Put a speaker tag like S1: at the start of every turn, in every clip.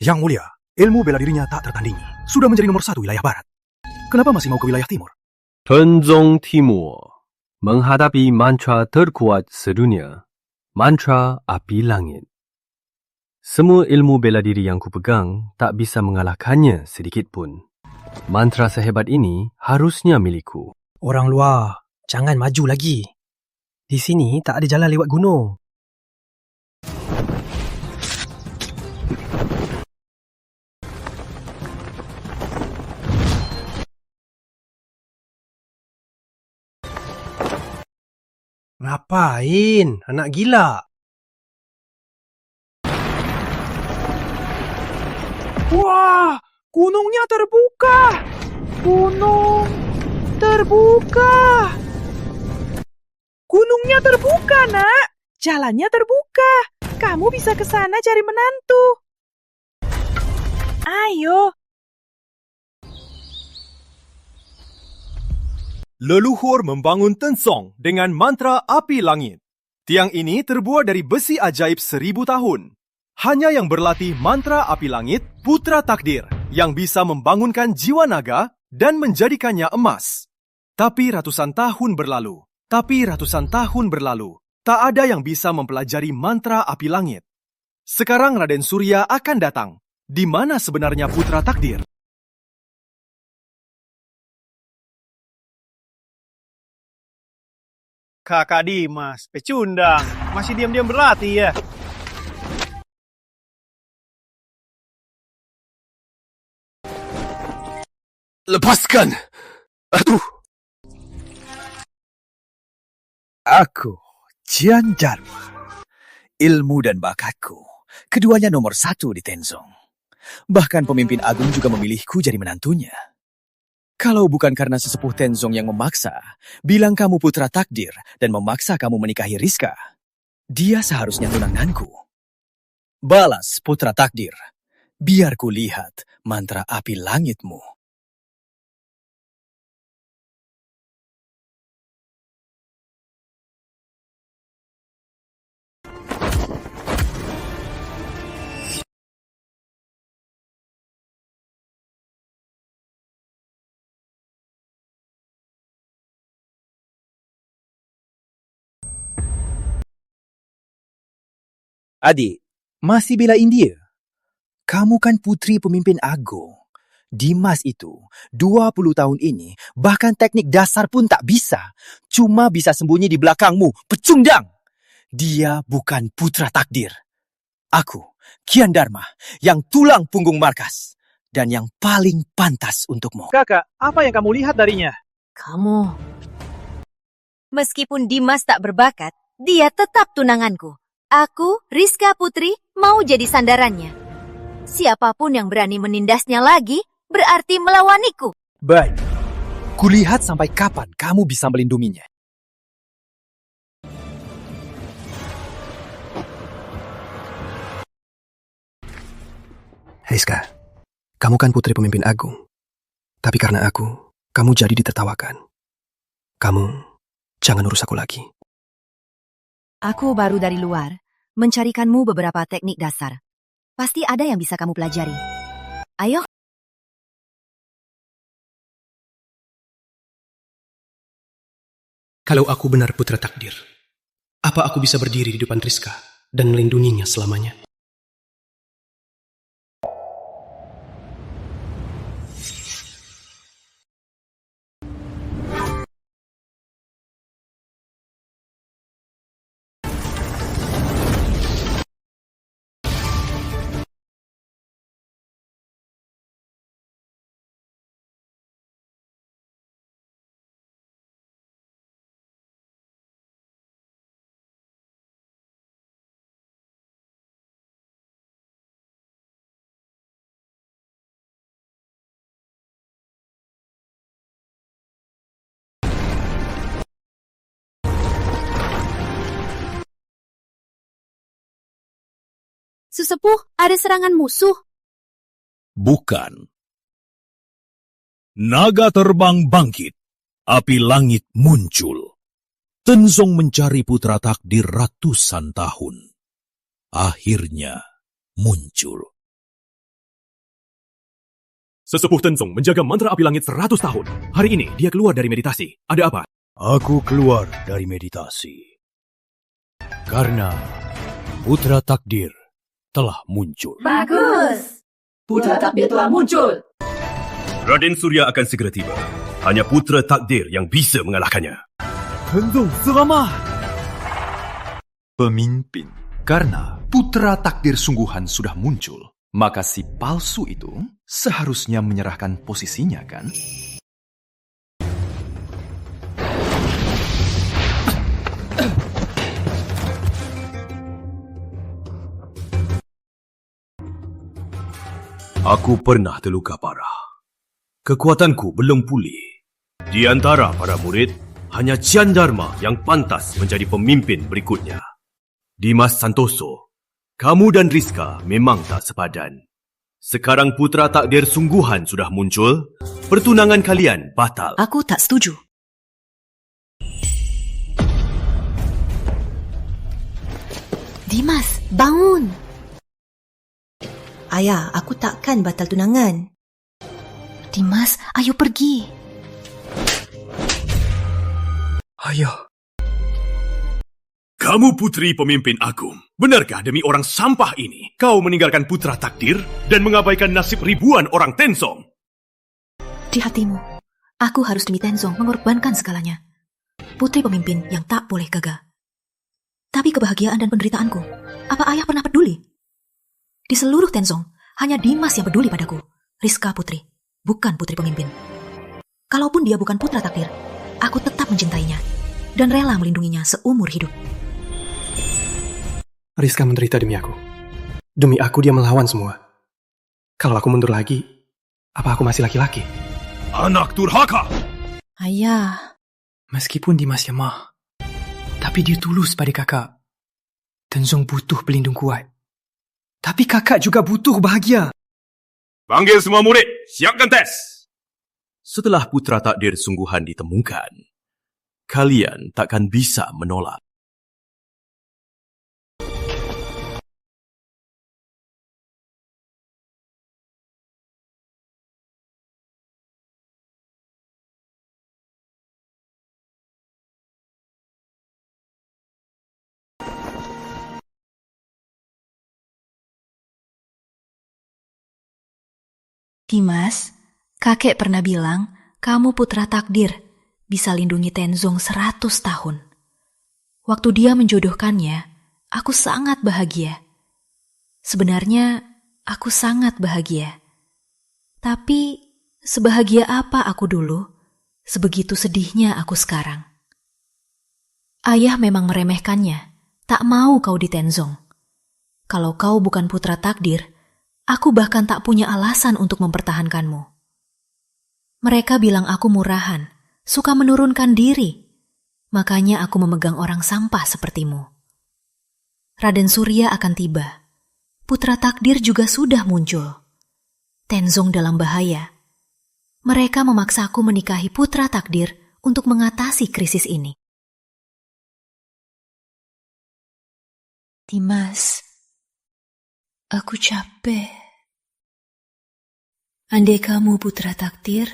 S1: Yang mulia, ilmu bela dirinya tak tertandingi. Sudah menjadi nomor 1 wilayah barat. Kenapa masih mau ke wilayah timur?
S2: Tenzong Timur menghadapi mantra terkuat sedunia, mantra api langit. Semua ilmu bela diri yang kupegang tak bisa mengalahkannya sedikit pun. Mantra sehebat ini harusnya milikku.
S3: Orang luar, jangan maju lagi. Di sini tak ada jalan lewat gunung. Ngapain? Anak gila.
S4: Wah, gunungnya terbuka. Gunung terbuka. Gunungnya terbuka, Nak. Jalannya terbuka. Kamu bisa ke sana cari menantu. Ayo.
S5: Leluhur membangun Tenzong dengan mantra api langit. Tiang ini terbuat dari besi ajaib 1000 tahun. Hanya yang berlatih mantra api langit, putra takdir, yang bisa membangunkan jiwa naga dan menjadikannya emas. Tapi ratusan tahun berlalu, tak ada yang bisa mempelajari mantra api langit. Sekarang Raden Surya akan datang. Di mana sebenarnya putra takdir?
S6: Kakak Dimas, pecundang. Masih diam-diam berlatih ya?
S1: Lepaskan! Aduh!
S7: Aku, Jian Dharma. Ilmu dan bakatku, keduanya nomor 1 di Tenzong. Bahkan pemimpin agung juga memilihku jadi menantunya. Kalau bukan karena sesepuh Tenzong yang memaksa, bilang kamu putra takdir dan memaksa kamu menikahi Rizka, dia seharusnya tunanganku. Balas, putra takdir. Biar ku lihat mantra api langitmu. Adik, masih belain dia? Kamu kan putri pemimpin agung. Dimas itu 20 tahun ini bahkan teknik dasar pun tak bisa. Cuma bisa sembunyi di belakangmu, pecundang. Dia bukan putra takdir. Aku, Kian Dharma, yang tulang punggung markas. Dan yang paling pantas untukmu.
S6: Kakak, apa yang kamu lihat darinya?
S8: Kamu. Meskipun Dimas tak berbakat, dia tetap tunanganku. Aku, Rizka Putri, mau jadi sandarannya. Siapapun yang berani menindasnya lagi, berarti melawaniku.
S7: Baik, kulihat sampai kapan kamu bisa melindunginya.
S1: Rizka, kamu kan putri pemimpin agung. Tapi karena aku, kamu jadi ditertawakan. Kamu, jangan urus aku lagi.
S8: Aku baru dari luar, mencarikanmu beberapa teknik dasar. Pasti ada yang bisa kamu pelajari. Ayo.
S3: Kalau aku benar putra takdir, apa aku bisa berdiri di depan Rizka dan melindunginya selamanya?
S8: Sesepuh, ada serangan musuh.
S9: Bukan. Naga terbang bangkit. Api langit muncul. Tenzong mencari putra takdir ratusan tahun. Akhirnya muncul.
S5: Sesepuh Tenzong menjaga mantra api langit 100 tahun. Hari ini dia keluar dari meditasi. Ada apa?
S9: Aku keluar dari meditasi. Karena Putra Takdir telah muncul.
S10: Bagus! Putra Takdir telah muncul!
S11: Raden Surya akan segera tiba. Hanya Putra Takdir yang bisa mengalahkannya.
S5: Tenzong, selamat!
S12: Pemimpin. Karena Putra Takdir sungguhan sudah muncul, maka si palsu itu seharusnya menyerahkan posisinya, kan?
S11: Aku pernah terluka parah. Kekuatanku belum pulih. Di antara para murid, hanya Cian Dharma yang pantas menjadi pemimpin berikutnya. Dimas Santoso, kamu dan Rizka memang tak sepadan. Sekarang Putra Takdir sungguhan sudah muncul, pertunangan kalian batal.
S8: Aku tak setuju.
S13: Dimas, bangun! Ayah, aku takkan batal tunangan. Dimas, ayo pergi.
S1: Ayo.
S11: Kamu putri pemimpin agung. Benarkah demi orang sampah ini, kau meninggalkan Putra Takdir dan mengabaikan nasib ribuan orang Tenzong?
S13: Di hatimu, aku harus demi Tenzong mengorbankan segalanya. Putri pemimpin yang tak boleh gagal. Tapi kebahagiaan dan penderitaanku, apa ayah pernah peduli? Di seluruh Tenzong, hanya Dimas yang peduli padaku. Rizka putri, bukan putri pemimpin. Kalaupun dia bukan Putra Takdir, aku tetap mencintainya dan rela melindunginya seumur hidup.
S1: Rizka menderita demi aku. Demi aku dia melawan semua. Kalau aku mundur lagi, apa aku masih laki-laki?
S11: Anak durhaka!
S13: Ayah.
S3: Meskipun Dimas lemah, tapi dia tulus pada kakak. Tenzong butuh pelindung kuat. Tapi kakak juga butuh bahagia.
S11: Panggil semua murid, siapkan tes! Setelah Putra Takdir sungguhan ditemukan, kalian takkan bisa menolak.
S13: Dimas, kakek pernah bilang kamu Putra Takdir, bisa lindungi Tenzong 100 tahun. Waktu dia menjodohkannya, aku sangat bahagia. Sebenarnya, aku sangat bahagia. Tapi, sebahagia apa aku dulu, sebegitu sedihnya aku sekarang. Ayah memang meremehkannya, tak mau kau di Tenzong. Kalau kau bukan Putra Takdir, aku bahkan tak punya alasan untuk mempertahankanmu. Mereka bilang aku murahan, suka menurunkan diri. Makanya aku memegang orang sampah sepertimu. Raden Surya akan tiba. Putra Takdir juga sudah muncul. Tenzong dalam bahaya. Mereka memaksaku menikahi Putra Takdir untuk mengatasi krisis ini. Dimas, aku capek. Andai kamu Putra Takdir,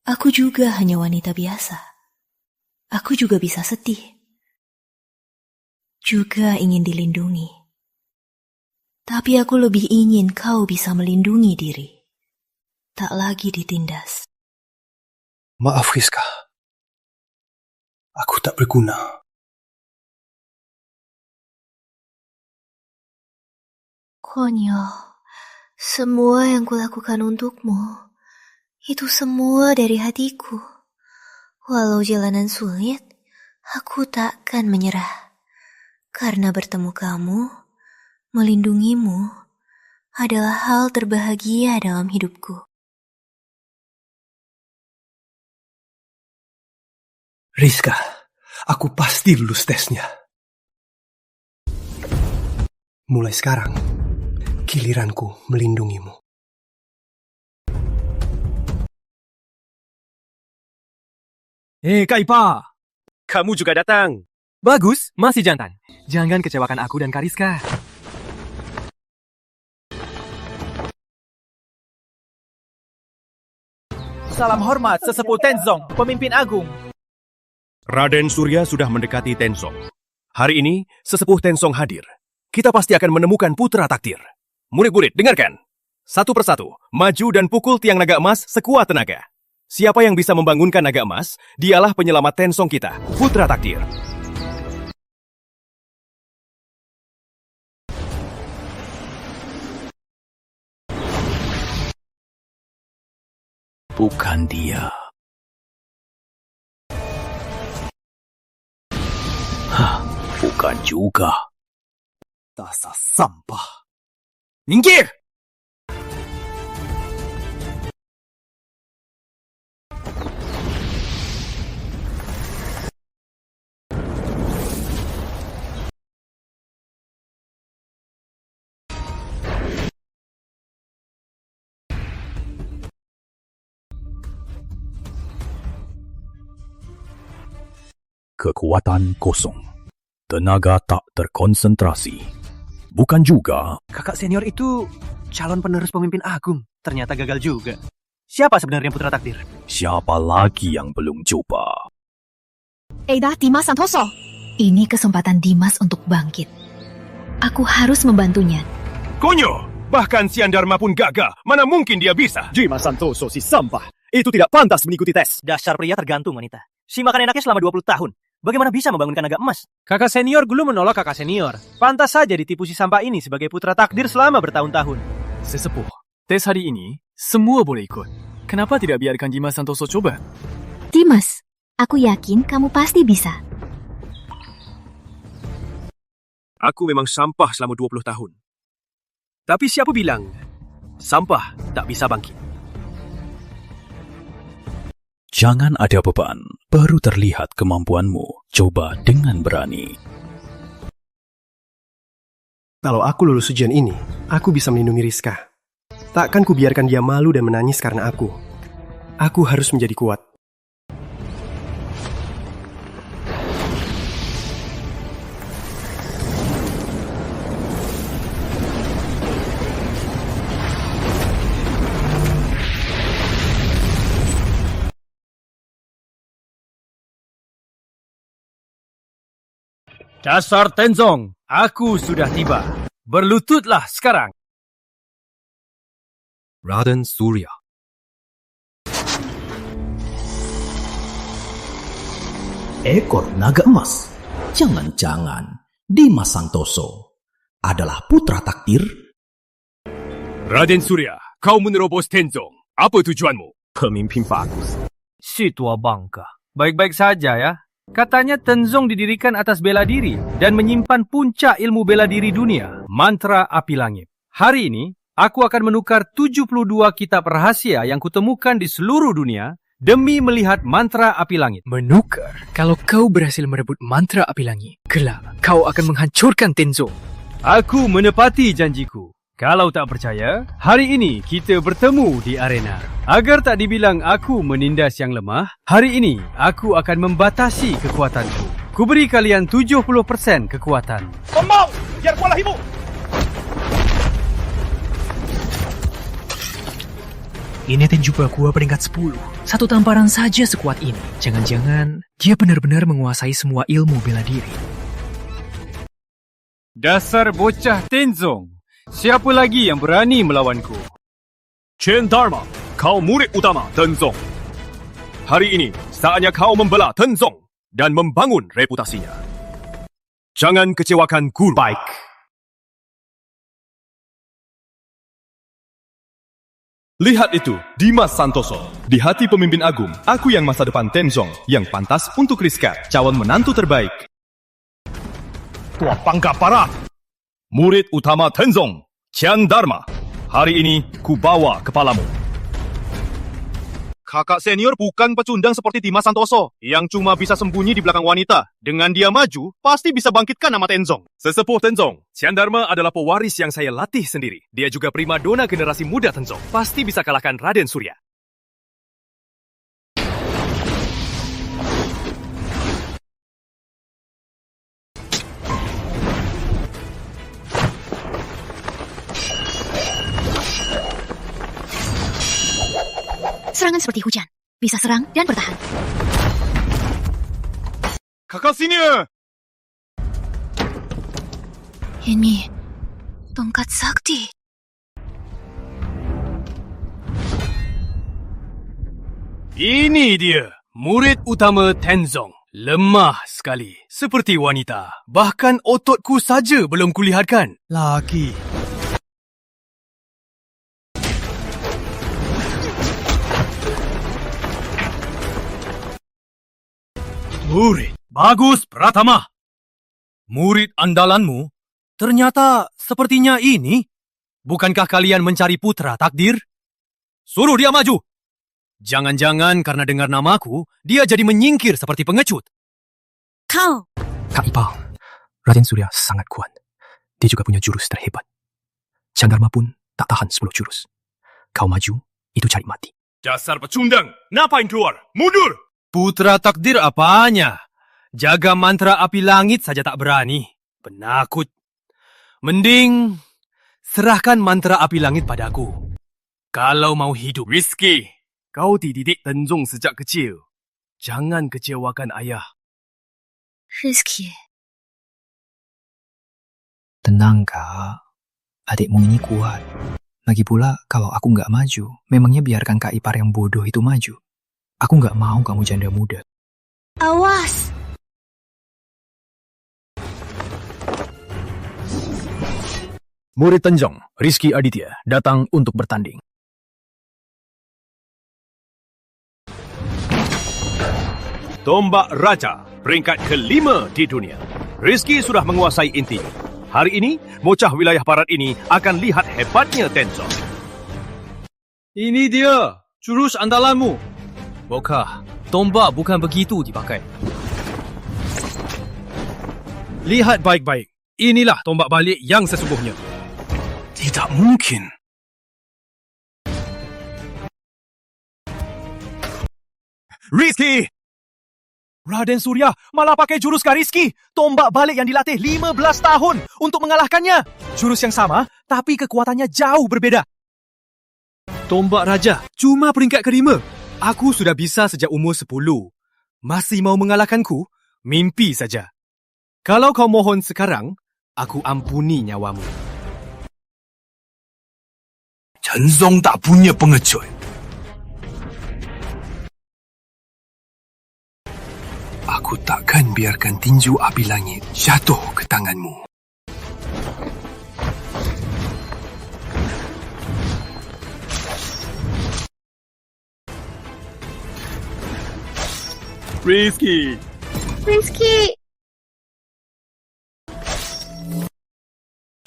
S13: aku juga hanya wanita biasa. Aku juga bisa sedih. Juga ingin dilindungi. Tapi aku lebih ingin kau bisa melindungi diri. Tak lagi ditindas.
S1: Maaf, Rizka. Aku tak berguna.
S13: Konyol. Semua yang kulakukan untukmu, itu semua dari hatiku. Walau jalanan sulit, aku takkan menyerah. Karena bertemu kamu, melindungimu, adalah hal terbahagia dalam hidupku.
S1: Rizka, aku pasti lulus tesnya. Mulai sekarang, giliranku melindungimu.
S5: Kak Ipa, kamu juga datang. Bagus, masih jantan. Jangan kecewakan aku dan Kariska.
S6: Salam hormat Sesepuh Tenzong, pemimpin agung.
S5: Raden Surya sudah mendekati Tenzong. Hari ini, Sesepuh Tenzong hadir. Kita pasti akan menemukan putra takdir. Murid-murid, dengarkan. Satu persatu, maju dan pukul tiang naga emas sekuat tenaga. Siapa yang bisa membangunkan naga emas, dialah penyelamat Tenzong kita, putra takdir.
S7: Bukan dia. Bukan juga. Dasar sampah. Minggir!
S9: Kekuatan kosong. Tenaga tak terkonsentrasi. Bukan juga.
S1: Kakak senior itu calon penerus pemimpin agung. Ternyata gagal juga. Siapa sebenarnya putra takdir?
S9: Siapa lagi yang belum coba?
S8: Eida, Dimas Santoso. Ini kesempatan Dimas untuk bangkit. Aku harus membantunya.
S5: Konyo! Bahkan Sian Dharma pun gagal. Mana mungkin dia bisa?
S6: Dimas Santoso si sampah. Itu tidak pantas mengikuti tes.
S1: Dasar pria tergantung wanita. Si makan enaknya selama 20 tahun. Bagaimana bisa membangunkan naga emas?
S6: Kakak senior dulu menolak kakak senior. Pantas saja ditipu si sampah ini sebagai putra takdir selama bertahun-tahun.
S3: Sesepuh, tes hari ini semua boleh ikut. Kenapa tidak biarkan Dimas Santoso coba?
S8: Dimas, aku yakin kamu pasti bisa.
S5: Aku memang sampah selama 20 tahun. Tapi siapa bilang sampah tak bisa bangkit?
S9: Jangan ada beban, baru terlihat kemampuanmu. Coba dengan berani.
S1: Kalau aku lulus ujian ini, aku bisa melindungi Rizka. Takkan kubiarkan dia malu dan menangis karena aku. Aku harus menjadi kuat.
S2: Dasar Tenzong, aku sudah tiba. Berlututlah sekarang.
S11: Raden Surya.
S14: Ekor naga emas. Jangan-jangan Dimas Santoso adalah putra takdir?
S5: Raden Surya, kau menerobos Tenzong. Apa tujuanmu?
S2: Pemimpin bagus. Si tua bangka. Baik-baik saja ya. Katanya Tenzong didirikan atas bela diri dan menyimpan puncak ilmu bela diri dunia, mantra api langit. Hari ini, aku akan menukar 72 kitab rahasia yang kutemukan di seluruh dunia demi melihat mantra api langit.
S3: Menukar? Kalau kau berhasil merebut mantra api langit, kelak kau akan menghancurkan Tenzong.
S2: Aku menepati janjiku. Kalau tak percaya, hari ini kita bertemu di arena. Agar tak dibilang aku menindas yang lemah, hari ini aku akan membatasi kekuatanku. Kuberi kalian 70% kekuatan.
S6: Kembang! Biar kualah ibu!
S3: Ini Tenju Bakua peringkat 10. Satu tamparan saja sekuat ini. Jangan-jangan dia benar-benar menguasai semua ilmu bela diri.
S2: Dasar bocah Tenzong. Siapa lagi yang berani melawanku?
S5: Chen Dharma, kau murid utama Tenzong. Hari ini, saatnya kau membela Tenzong dan membangun reputasinya. Jangan kecewakan guru.
S1: Baik.
S5: Lihat itu, Dimas Santoso. Di hati pemimpin agung, aku yang masa depan Tenzong, yang pantas untuk Rizka, calon menantu terbaik. Tua pangkat parah. Murid utama Tenzong, Qian Dharma. Hari ini, ku bawa kepalamu. Kakak senior bukan pecundang seperti Dimas Santoso, yang cuma bisa sembunyi di belakang wanita. Dengan dia maju, pasti bisa bangkitkan nama Tenzong. Sesepuh Tenzong, Qian Dharma adalah pewaris yang saya latih sendiri. Dia juga primadona generasi muda Tenzong. Pasti bisa kalahkan Raden Surya.
S13: Serangan seperti hujan. Bisa serang dan bertahan.
S5: Kakak senior!
S13: Ini tongkat sakti.
S2: Ini dia, murid utama Tenzong. Lemah sekali, seperti wanita. Bahkan ototku saja belum kulihatkan.
S3: Lagi.
S11: Murid, bagus Pratama. Murid andalanmu ternyata sepertinya ini.
S2: Bukankah kalian mencari putra takdir? Suruh dia maju. Jangan-jangan karena dengar namaku, dia jadi menyingkir seperti pengecut.
S8: Kau!
S1: Kak Ipal, Raden Surya sangat kuat. Dia juga punya jurus terhebat. Chandharma pun tak tahan 10 jurus. Kau maju, itu cari mati.
S11: Dasar pecundang, ngapain keluar? Mundur!
S2: Putra takdir apanya? Jaga mantra api langit saja tak berani. Penakut. Mending serahkan mantra api langit padaku. Kalau mau hidup.
S11: Rizky!
S2: Kau dididik Tenzong sejak kecil. Jangan kecewakan ayah.
S13: Rizky.
S3: Tenang, Kak. Adikmu ini kuat. Lagi pula, kalau aku nggak maju, memangnya biarkan Kak Ipar yang bodoh itu maju. Aku nggak mau kamu janda muda.
S8: Awas!
S1: Murid Tenzong, Rizky Aditya, datang untuk bertanding.
S11: Tombak Raja, peringkat ke-5 di dunia. Rizky sudah menguasai inti. Hari ini, bocah wilayah barat ini akan lihat hebatnya Tenzong.
S2: Ini dia, jurus andalanmu. Bokah, tombak bukan begitu dipakai. Lihat baik-baik. Inilah tombak balik yang sesungguhnya.
S1: Tidak mungkin.
S5: Rizky! Raden Surya malah pakai jurus Rizky. Tombak balik yang dilatih 15 tahun untuk mengalahkannya. Jurus yang sama, tapi kekuatannya jauh berbeda.
S2: Tombak Raja, cuma peringkat ke-5. Aku sudah bisa sejak umur 10. Masih mau mengalahkanku? Mimpi saja. Kalau kau mohon sekarang, aku ampuni nyawamu.
S9: Tenzong tak punya pengecut.
S1: Aku takkan biarkan tinju api langit jatuh ke tanganmu.
S11: Rizky!
S8: Rizky!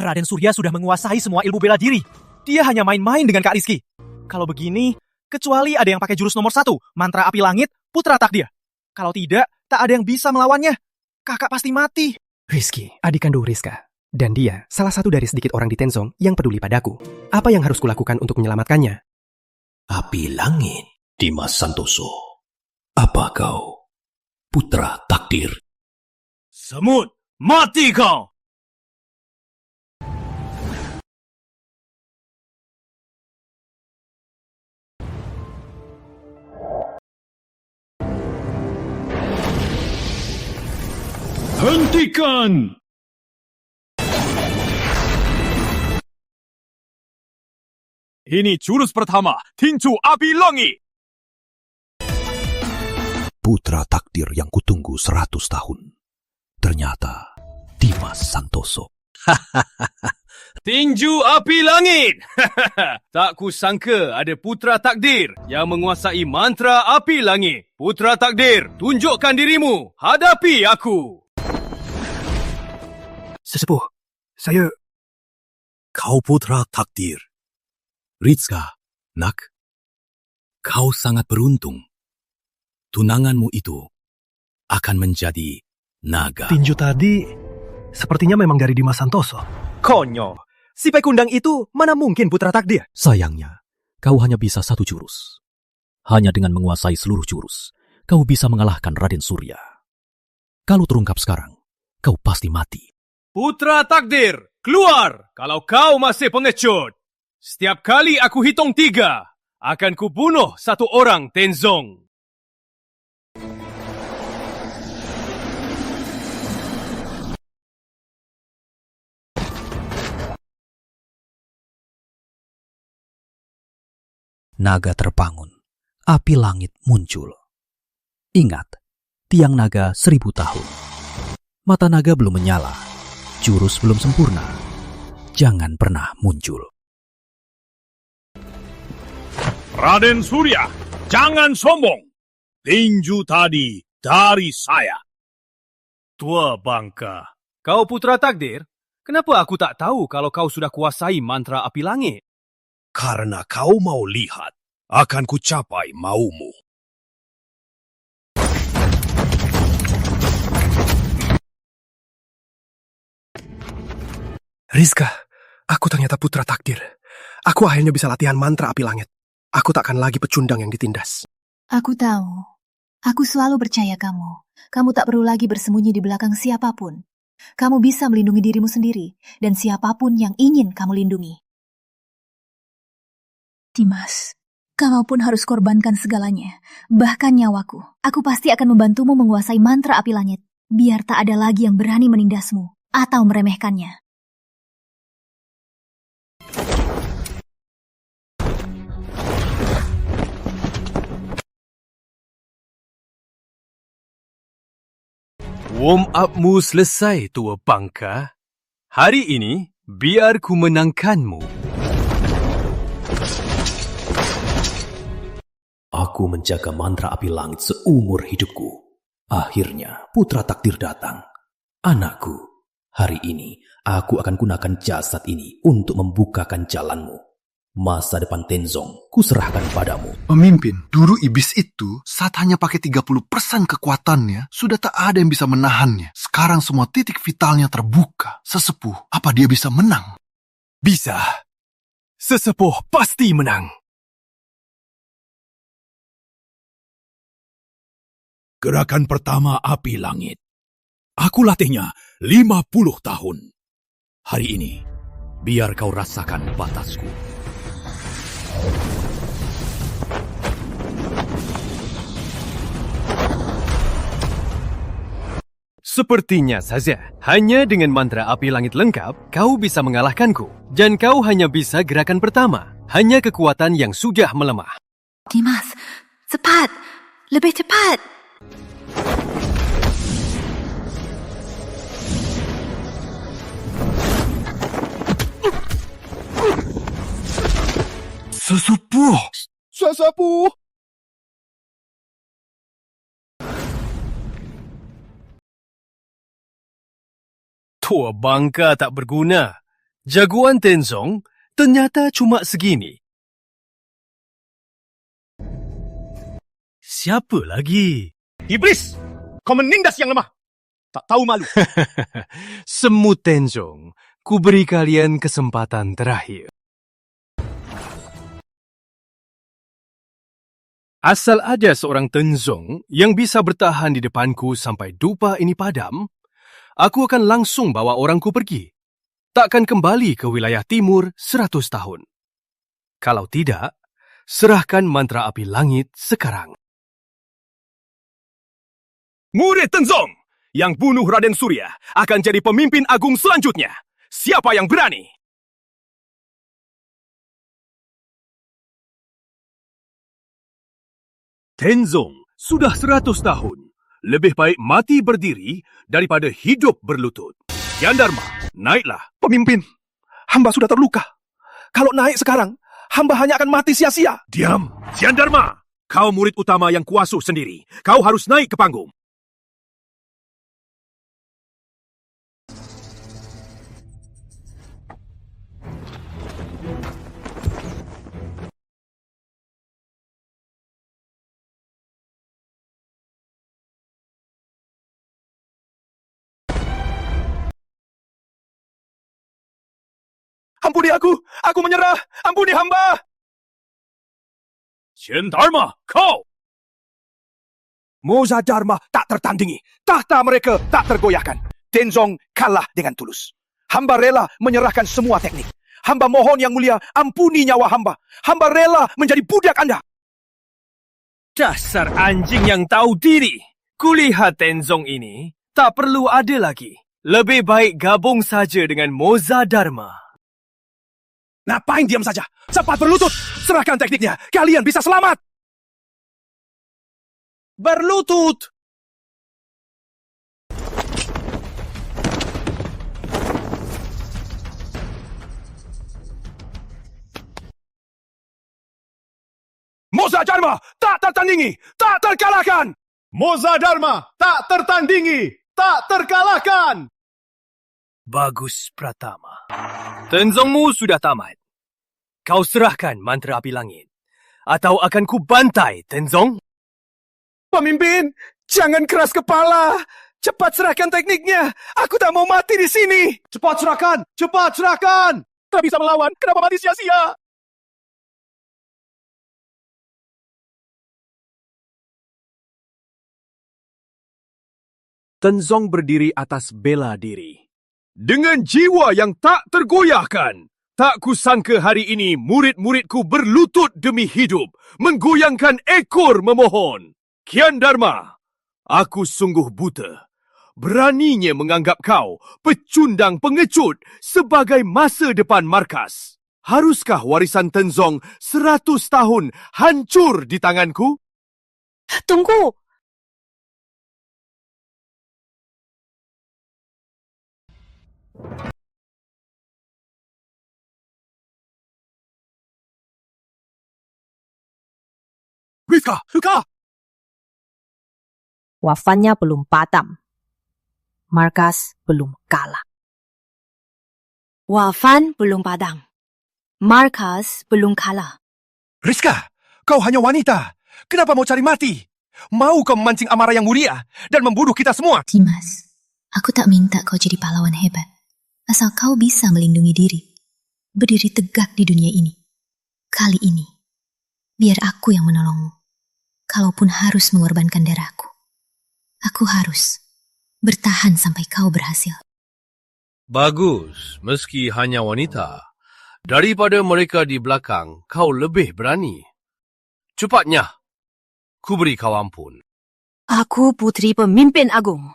S5: Raden Surya sudah menguasai semua ilmu bela diri. Dia hanya main-main dengan Kak Rizky. Kalau begini, kecuali ada yang pakai jurus nomor 1, mantra api langit, putra takdir. Kalau tidak, tak ada yang bisa melawannya. Kakak pasti mati.
S1: Rizky, adik kandung Rizka. Dan dia salah satu dari sedikit orang di Tenzong yang peduli padaku. Apa yang harus kulakukan untuk menyelamatkannya?
S14: Api langit, Dimas Santoso. Apa kau putra takdir?
S11: Semut, mati kau!
S9: Hentikan!
S11: Ini jurus pertama, tinju api langit.
S14: Putra takdir yang kutunggu 100 tahun. Ternyata Dimas Santoso.
S2: Tinju api langit! Tak kusangka ada putra takdir yang menguasai mantra api langit. Putra takdir, tunjukkan dirimu. Hadapi aku.
S1: Sesepuh, saya...
S9: Kau putra takdir. Rizka, nak, kau sangat beruntung. Tunanganmu itu akan menjadi naga.
S1: Tinju tadi sepertinya memang dari Dimas Santoso.
S5: Konyol. Si pekundang itu mana mungkin putra takdir?
S14: Sayangnya, kau hanya bisa 1 jurus. Hanya dengan menguasai seluruh jurus, kau bisa mengalahkan Raden Surya. Kalau terungkap sekarang, kau pasti mati.
S2: Putra takdir, keluar kalau kau masih pengecut. Setiap kali aku hitung 3,
S5: akan kubunuh satu orang Tenzong.
S14: Naga terbangun. Api langit muncul. Ingat, tiang naga 1000 tahun. Mata naga belum menyala. Jurus belum sempurna. Jangan pernah muncul.
S9: Raden Surya, jangan sombong. Tinju tadi dari saya.
S5: Tua bangka. Kau putra takdir? Kenapa aku tak tahu kalau kau sudah kuasai mantra api langit?
S9: Karena kau mau lihat, akan kucapai maumu.
S1: Rizka, aku ternyata putra takdir. Aku akhirnya bisa latihan mantra api langit. Aku takkan lagi pecundang yang ditindas.
S15: Aku tahu. Aku selalu percaya kamu. Kamu tak perlu lagi bersembunyi di belakang siapapun. Kamu bisa melindungi dirimu sendiri dan siapapun yang ingin kamu lindungi. Dimas, kamu pun harus korbankan segalanya, bahkan nyawaku. Aku pasti akan membantumu menguasai mantra api langit, biar tak ada lagi yang berani menindasmu atau meremehkannya.
S5: Warm up-mu selesai, tua bangka. Hari ini, biar ku menangkanmu.
S14: Aku menjaga mantra api langit seumur hidupku. Akhirnya, putra takdir datang. Anakku, hari ini aku akan gunakan jasad ini untuk membukakan jalanmu. Masa depan Tenzong, kuserahkan padamu.
S16: Pemimpin, dulu iblis itu saat hanya pakai 30% kekuatannya, sudah tak ada yang bisa menahannya. Sekarang semua titik vitalnya terbuka. Sesepuh, apa dia bisa menang?
S1: Bisa. Sesepuh pasti menang.
S9: Gerakan pertama api langit. Aku latihnya 50 tahun. Hari ini, biar kau rasakan batasku.
S5: Sepertinya saja, hanya dengan mantra api langit lengkap, kau bisa mengalahkanku. Dan kau hanya bisa gerakan pertama, hanya kekuatan yang sudah melemah.
S15: Dimas, cepat! Lebih cepat!
S16: Sesepuh!
S1: Sesepuh!
S5: Tua bangka tak berguna. Jagoan Tenzong ternyata cuma segini. Siapa lagi?
S9: Iblis! Kau menindas yang lemah! Tak tahu malu.
S5: Semut Tenzong, ku beri kalian kesempatan terakhir. Asal ada seorang Tenzong yang bisa bertahan di depanku sampai dupa ini padam, aku akan langsung bawa orangku pergi. Takkan kembali ke wilayah timur 100 tahun. Kalau tidak, serahkan mantra api langit sekarang.
S9: Murid Tenzong yang bunuh Raden Surya akan jadi pemimpin agung selanjutnya. Siapa yang berani? Tenzong sudah 100 tahun. Lebih baik mati berdiri daripada hidup berlutut. Yandharma, naiklah.
S1: Pemimpin, hamba sudah terluka. Kalau naik sekarang, hamba hanya akan mati sia-sia.
S9: Diam, Yandharma. Kau murid utama yang kuasuh sendiri. Kau harus naik ke panggung.
S1: Ampuni aku menyerah, ampuni hamba.
S9: Yandharma, kau!
S7: Moza Dharma tak tertandingi, tahta mereka tak tergoyahkan. Tenzong kalah dengan tulus. Hamba rela menyerahkan semua teknik.
S5: Hamba mohon yang mulia, ampuni nyawa hamba. Hamba rela menjadi budak Anda.
S6: Dasar anjing yang tahu diri. Kulihat Tenzong ini tak perlu ada lagi. Lebih baik gabung saja dengan Moza Dharma.
S5: Ngapain diam saja? Cepat berlutut. Serahkan tekniknya. Kalian bisa selamat. Berlutut. Moza Dharma tak tertandingi, tak terkalahkan.
S9: Moza Dharma tak tertandingi, tak terkalahkan.
S6: Bagus, Pratama. Tenzongmu sudah tamat. Kau serahkan mantra api langit. Atau akan ku bantai, Tenzong?
S5: Pemimpin, jangan keras kepala. Cepat serahkan tekniknya. Aku tak mau mati di sini.
S9: Cepat serahkan, cepat serahkan.
S5: Tak bisa melawan, kenapa mati sia-sia?
S9: Tenzong berdiri atas bela diri. Dengan jiwa yang tak tergoyahkan, tak kusangka hari ini murid-muridku berlutut demi hidup, menggoyangkan ekor memohon. Kian Dharma, aku sungguh buta. Beraninya menganggap kau pecundang pengecut sebagai masa depan markas. Haruskah warisan Tenzong 100 tahun hancur di tanganku?
S4: Tunggu!
S5: Rifka!
S17: Wafannya belum padam. Markas belum kalah.
S15: Wafan belum padam. Markas belum kalah.
S5: Rizka, kau hanya wanita. Kenapa mau cari mati? Mau kau memancing amarah yang mulia dan membunuh kita semua?
S13: Dimas, aku tak minta kau jadi pahlawan hebat. Asal kau bisa melindungi diri. Berdiri tegak di dunia ini. Kali ini, biar aku yang menolongmu. Kalaupun harus mengorbankan darahku. Aku harus bertahan sampai kau berhasil.
S9: Bagus, meski hanya wanita. Daripada mereka di belakang, kau lebih berani. Cepatnya, ku beri kau ampun.
S17: Aku putri pemimpin agung.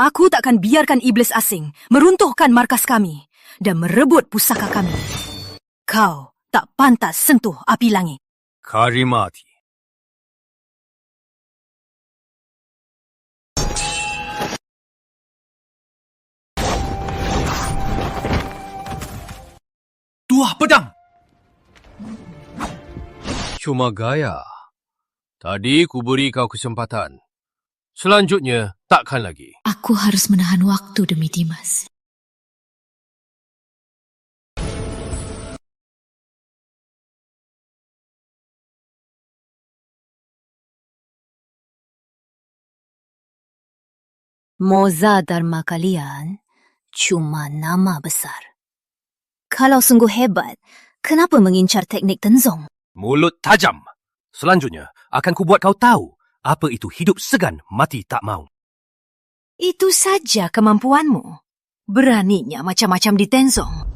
S17: Aku takkan biarkan iblis asing meruntuhkan markas kami dan merebut pusaka kami. Kau tak pantas sentuh api langit.
S9: Karimati.
S5: Tuah pedang!
S9: Cuma gaya. Tadi ku beri kau kesempatan. Selanjutnya, takkan lagi.
S13: Aku harus menahan waktu demi Dimas.
S17: Moza Dharma kalian cuma nama besar. Kalau sungguh hebat, kenapa mengincar teknik Tenzong?
S6: Mulut tajam. Selanjutnya, akan ku buat kau tahu apa itu hidup segan mati tak mau.
S17: Itu saja kemampuanmu. Beraninya macam-macam di Tenzong.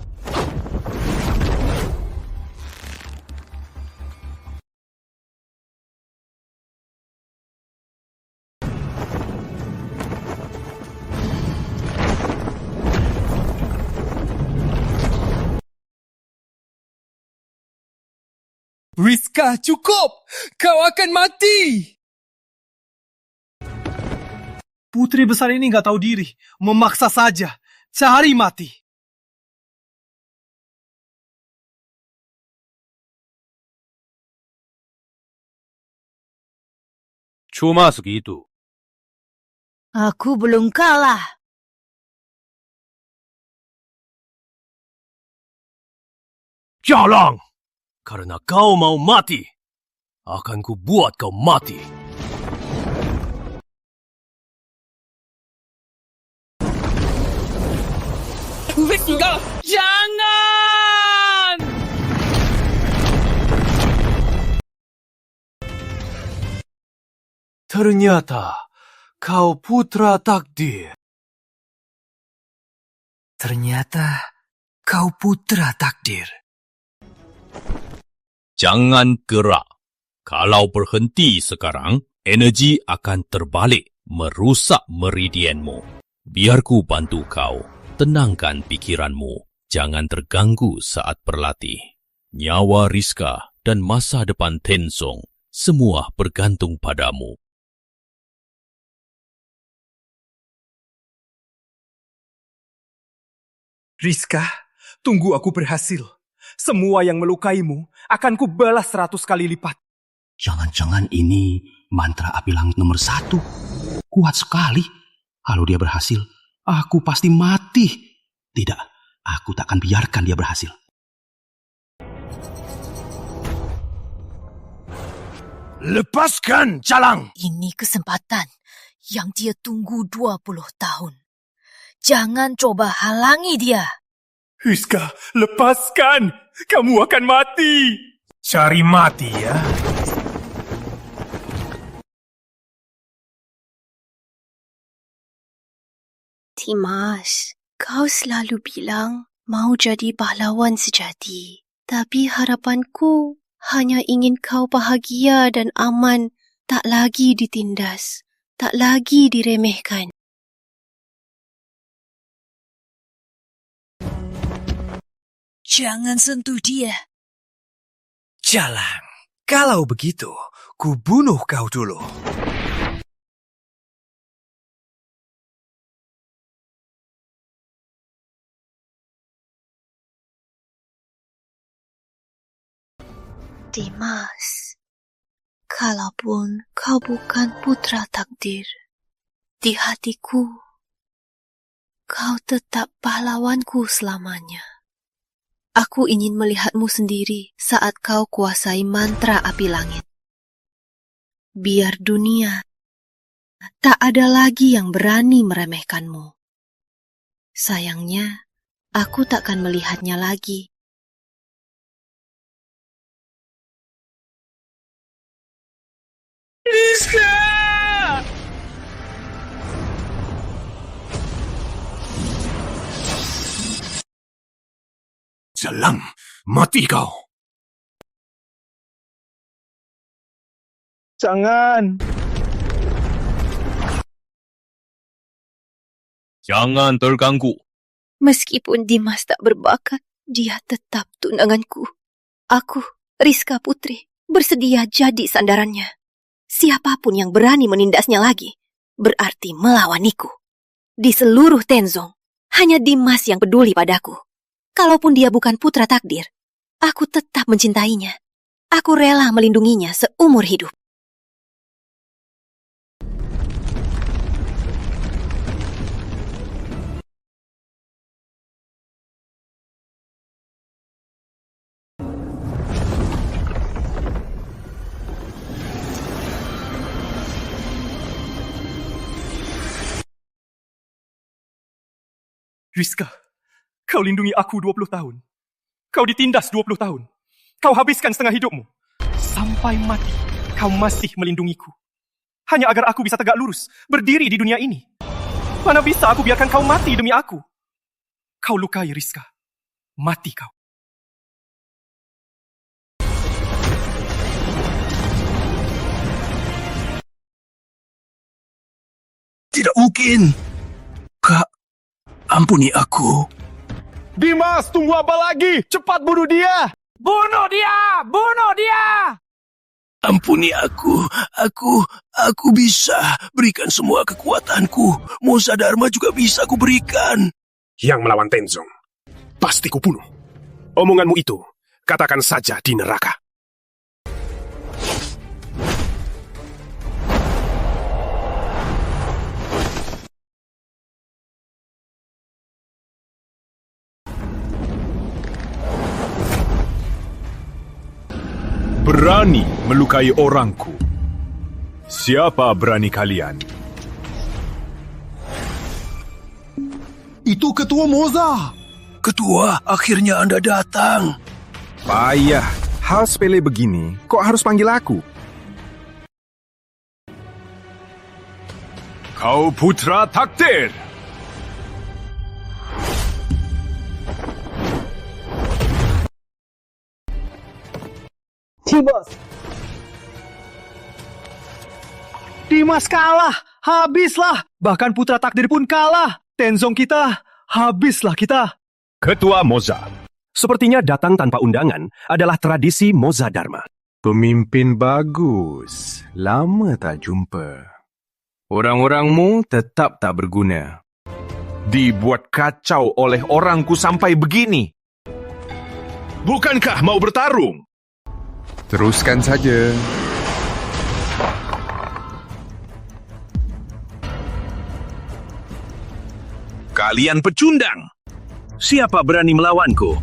S5: Rizka, cukup! Kau akan mati!
S6: Putri besar ini nggak tahu diri. Memaksa saja. Cari mati.
S9: Cuma segitu.
S17: Aku belum kalah.
S9: Jalang! Karena kau mau mati, akan ku buat kau mati.
S10: Rizka, jangan!
S9: Ternyata kau putra takdir.
S3: Ternyata
S7: Kau putra takdir.
S14: Jangan gerak. Kalau berhenti sekarang, energi akan terbalik, merusak meridianmu. Biar ku bantu kau. Tenangkan pikiranmu. Jangan terganggu saat berlatih. Nyawa Rizka dan masa depan Tenzong semua bergantung padamu.
S5: Rizka, tunggu aku berhasil. Semua yang melukaimu akan kubalas 100 kali lipat.
S1: Jangan-jangan ini mantra api langit nomor 1. Kuat sekali. Kalau dia berhasil, aku pasti mati. Tidak, aku tak akan biarkan dia berhasil.
S9: Lepaskan Calang!
S17: Ini kesempatan yang dia tunggu 20 tahun. Jangan coba halangi dia.
S6: Rizka, lepaskan! Kamu akan mati! Cari mati ya.
S18: Dimas, kau selalu bilang mau jadi pahlawan sejati. Tapi harapanku hanya ingin kau bahagia dan aman, tak lagi ditindas, tak lagi diremehkan.
S7: Jangan sentuh dia. Calang, kalau begitu, ku bunuh kau dulu.
S18: Dimas, kalaupun kau bukan putra takdir, di hatiku, kau tetap pahlawanku selamanya. Aku ingin melihatmu sendiri saat kau kuasai mantra api langit. Biar dunia tak ada lagi yang berani meremehkanmu. Sayangnya, aku takkan melihatnya lagi.
S6: Rizka!
S9: Calang, mati kau!
S6: Jangan!
S14: Jangan terganggu.
S18: Meskipun Dimas tak berbakat, dia tetap tunanganku. Aku, Rizka Putri, bersedia jadi sandarannya. Siapapun yang berani menindasnya lagi, berarti melawaniku. Di seluruh Tenzong, hanya Dimas yang peduli padaku. Kalaupun dia bukan putra takdir, aku tetap mencintainya. Aku rela melindunginya seumur hidup.
S6: Rizka, kau lindungi aku 20 tahun. Kau ditindas 20 tahun. Kau habiskan setengah hidupmu. Sampai mati, kau masih melindungiku. Hanya agar aku bisa tegak lurus, berdiri di dunia ini. Mana bisa aku biarkan kau mati demi aku? Kau lukai Rizka. Mati kau.
S9: Tidak mungkin. Kak, ampuni aku.
S6: Dimas, tunggu apa lagi? Cepat bunuh dia! Bunuh dia! Bunuh dia!
S9: Ampuni aku. Aku bisa berikan semua kekuatanku. Mosa Dharma juga bisa aku berikan.
S19: Yang melawan Tenzong, pasti kubunuh. Omonganmu itu, katakan saja di neraka.
S9: Berani melukai orangku. Siapa berani kalian?
S16: Itu Ketua Moza.
S9: Ketua, akhirnya Anda datang.
S20: Payah, hal sepele begini, kok harus panggil aku?
S9: Kau putra takdir.
S3: Dimas! Dimas kalah! Habislah! Bahkan Putra Takdir pun kalah! Tenzong kita, habislah kita!
S19: Ketua Moza, sepertinya datang tanpa undangan adalah tradisi Moza Dharma.
S20: Pemimpin bagus. Lama tak jumpa. Orang-orangmu tetap tak berguna.
S9: Dibuat kacau oleh orangku sampai begini.
S19: Bukankah mau bertarung?
S20: Teruskan saja.
S19: Kalian pecundang. Siapa berani melawanku?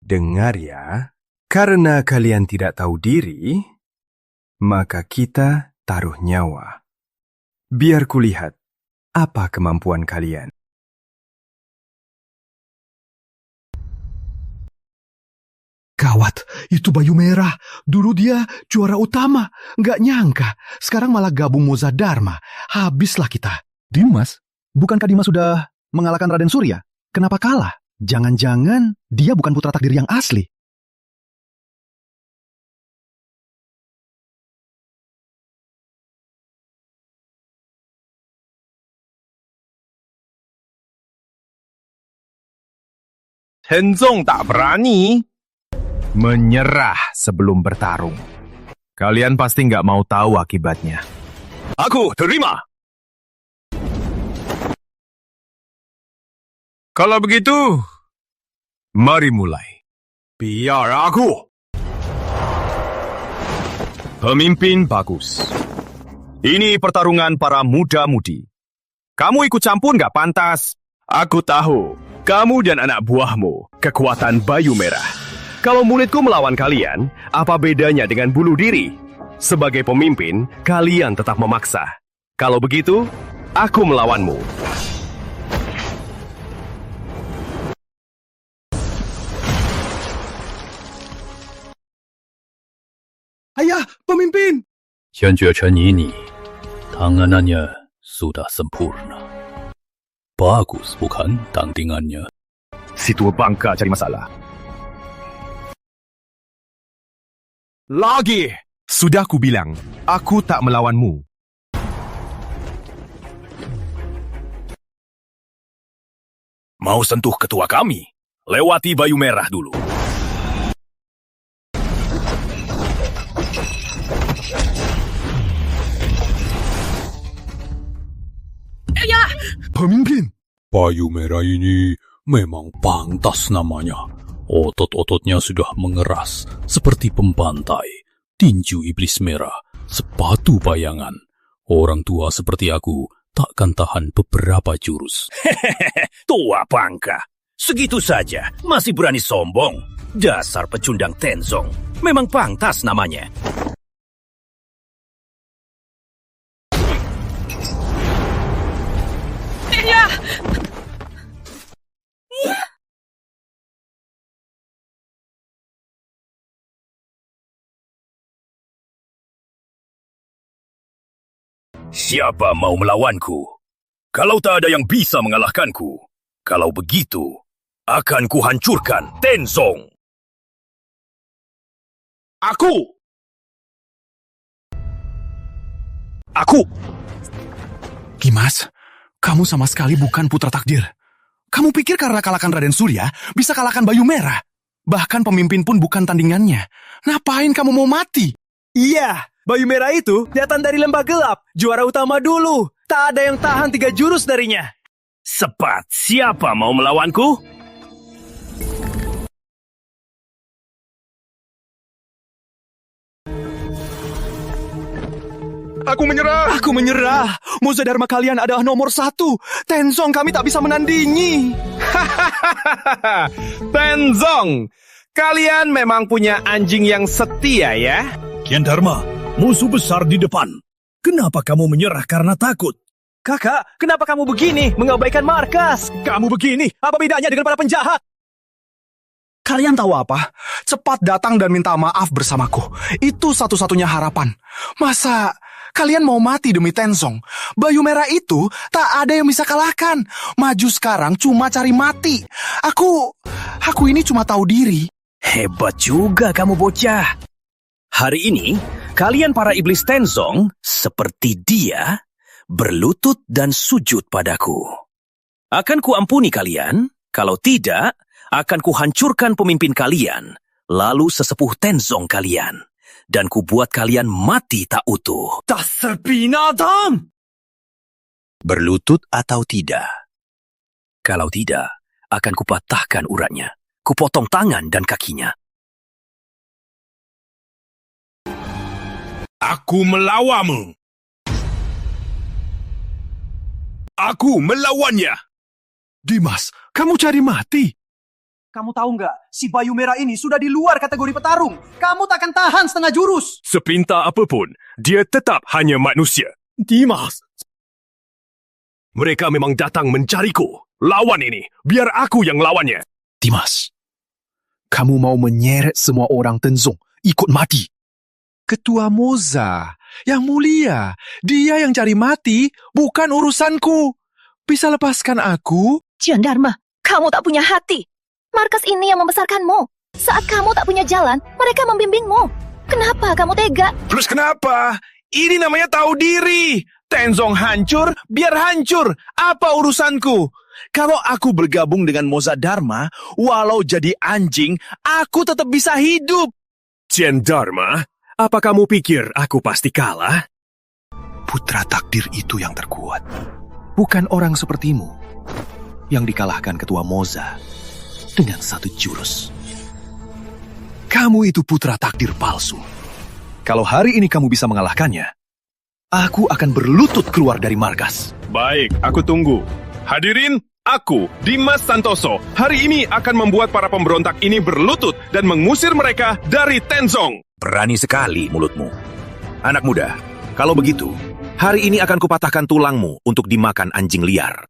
S20: Dengar ya, karena kalian tidak tahu diri, maka kita taruh nyawa. Biar kulihat apa kemampuan kalian.
S16: Gawat, itu Bayu Merah. Dulu dia juara utama. Nggak nyangka, sekarang malah gabung Moza Dharma. Habislah kita.
S1: Dimas? Bukankah Dimas sudah mengalahkan Raden Surya? Kenapa kalah? Jangan-jangan dia bukan putra takdir yang asli.
S9: Tenzong tak berani menyerah sebelum bertarung. Kalian pasti nggak mau tahu akibatnya.
S19: Aku terima.
S9: Kalau begitu, mari mulai.
S19: Biar aku. Pemimpin bagus. Ini pertarungan para muda-mudi. Kamu ikut campur nggak pantas. Aku tahu, kamu dan anak buahmu, kekuatan Bayu Merah. Kalau muridku melawan kalian, apa bedanya dengan bunuh diri? Sebagai pemimpin, kalian tetap memaksa. Kalau begitu, aku melawanmu.
S16: Ayah, pemimpin!
S14: Qianjuechen ini, tanganannya sudah sempurna. Bagus bukan tandingannya?
S19: Si tua bangka cari masalah.
S9: Lagi! Sudah ku bilang, aku tak melawanmu.
S19: Mau sentuh ketua kami? Lewati Bayu Merah dulu.
S10: Ya!
S16: Pemimpin!
S14: Bayu Merah ini memang pantas namanya. Otot-ototnya sudah mengeras seperti pembantai. Tinju iblis merah, sepatu bayangan. Orang tua seperti aku takkan tahan beberapa jurus.
S19: Tua bangka. Segitu saja, masih berani sombong. Dasar pecundang Tenzong. Memang pantas namanya.
S10: Ya!
S19: Siapa mau melawanku? Kalau tak ada yang bisa mengalahkanku, kalau begitu, akan kuhancurkan Tenzong. Aku!
S16: Dimas, kamu sama sekali bukan putra takdir. Kamu pikir karena kalahkan Raden Surya, bisa kalahkan Bayu Merah? Bahkan pemimpin pun bukan tandingannya. Ngapain kamu mau mati?
S6: Iya, Bayu Merah itu datang dari lembah gelap. Juara utama dulu. Tak ada yang tahan 3 jurus darinya.
S19: Sepat, siapa mau melawanku?
S6: Aku menyerah! Aku menyerah! Moza Dharma kalian adalah nomor 1. Tenzong kami tak bisa menandingi.
S9: Tenzong, kalian memang punya anjing yang setia ya?
S19: Kian Dharma, musuh besar di depan. Kenapa kamu menyerah karena takut?
S6: Kakak, kenapa kamu begini? Mengabaikan markas. Kamu begini, apa bedanya dengan para penjahat?
S1: Kalian tahu apa? Cepat datang dan minta maaf bersamaku. Itu satu-satunya harapan. Masa
S16: Kalian mau mati demi Tenzong. Bayu merah itu tak ada yang bisa kalahkan. Maju sekarang cuma cari mati. Aku ini cuma tahu diri.
S7: Hebat juga kamu bocah. Hari ini, kalian para iblis Tenzong, seperti dia, berlutut dan sujud padaku. Akan kuampuni kalian, kalau tidak, akan kuhancurkan pemimpin kalian, lalu sesepuh Tenzong kalian, dan kubuat kalian mati tak utuh.
S9: Dasar binatang!
S7: Berlutut atau tidak? Kalau tidak, akan kupatahkan uratnya, kupotong tangan dan kakinya.
S9: Aku melawanmu. Aku melawannya.
S16: Dimas, kamu cari mati.
S21: Kamu tahu nggak, si Bayu Merah ini sudah di luar kategori petarung. Kamu takkan tahan setengah jurus.
S9: Sepintar apapun, dia tetap hanya manusia.
S21: Dimas.
S9: Mereka memang datang mencariku. Lawan ini, biar aku yang lawannya.
S16: Dimas, kamu mau menyeret semua orang Tenzong ikut mati. Ketua Moza, yang mulia, dia yang cari mati, bukan urusanku. Bisa lepaskan aku?
S15: Jian Dharma, kamu tak punya hati. Markas ini yang membesarkanmu. Saat kamu tak punya jalan, mereka membimbingmu. Kenapa kamu tega?
S9: Terus kenapa? Ini namanya tahu diri. Tenzong hancur, biar hancur. Apa urusanku?
S7: Kalau aku bergabung dengan Moza Dharma, walau jadi anjing, aku tetap bisa hidup.
S9: Jian Dharma, apa kamu pikir aku pasti kalah?
S12: Putra takdir itu yang terkuat. Bukan orang sepertimu yang dikalahkan ketua Moza dengan satu jurus. Kamu itu putra takdir palsu. Kalau hari ini kamu bisa mengalahkannya, aku akan berlutut keluar dari markas.
S9: Baik, aku tunggu. Hadirin, aku, Dimas Santoso, hari ini akan membuat para pemberontak ini berlutut dan mengusir mereka dari Tenzong.
S7: Berani sekali mulutmu. Anak muda, kalau begitu, hari ini akan kupatahkan tulangmu untuk dimakan anjing liar.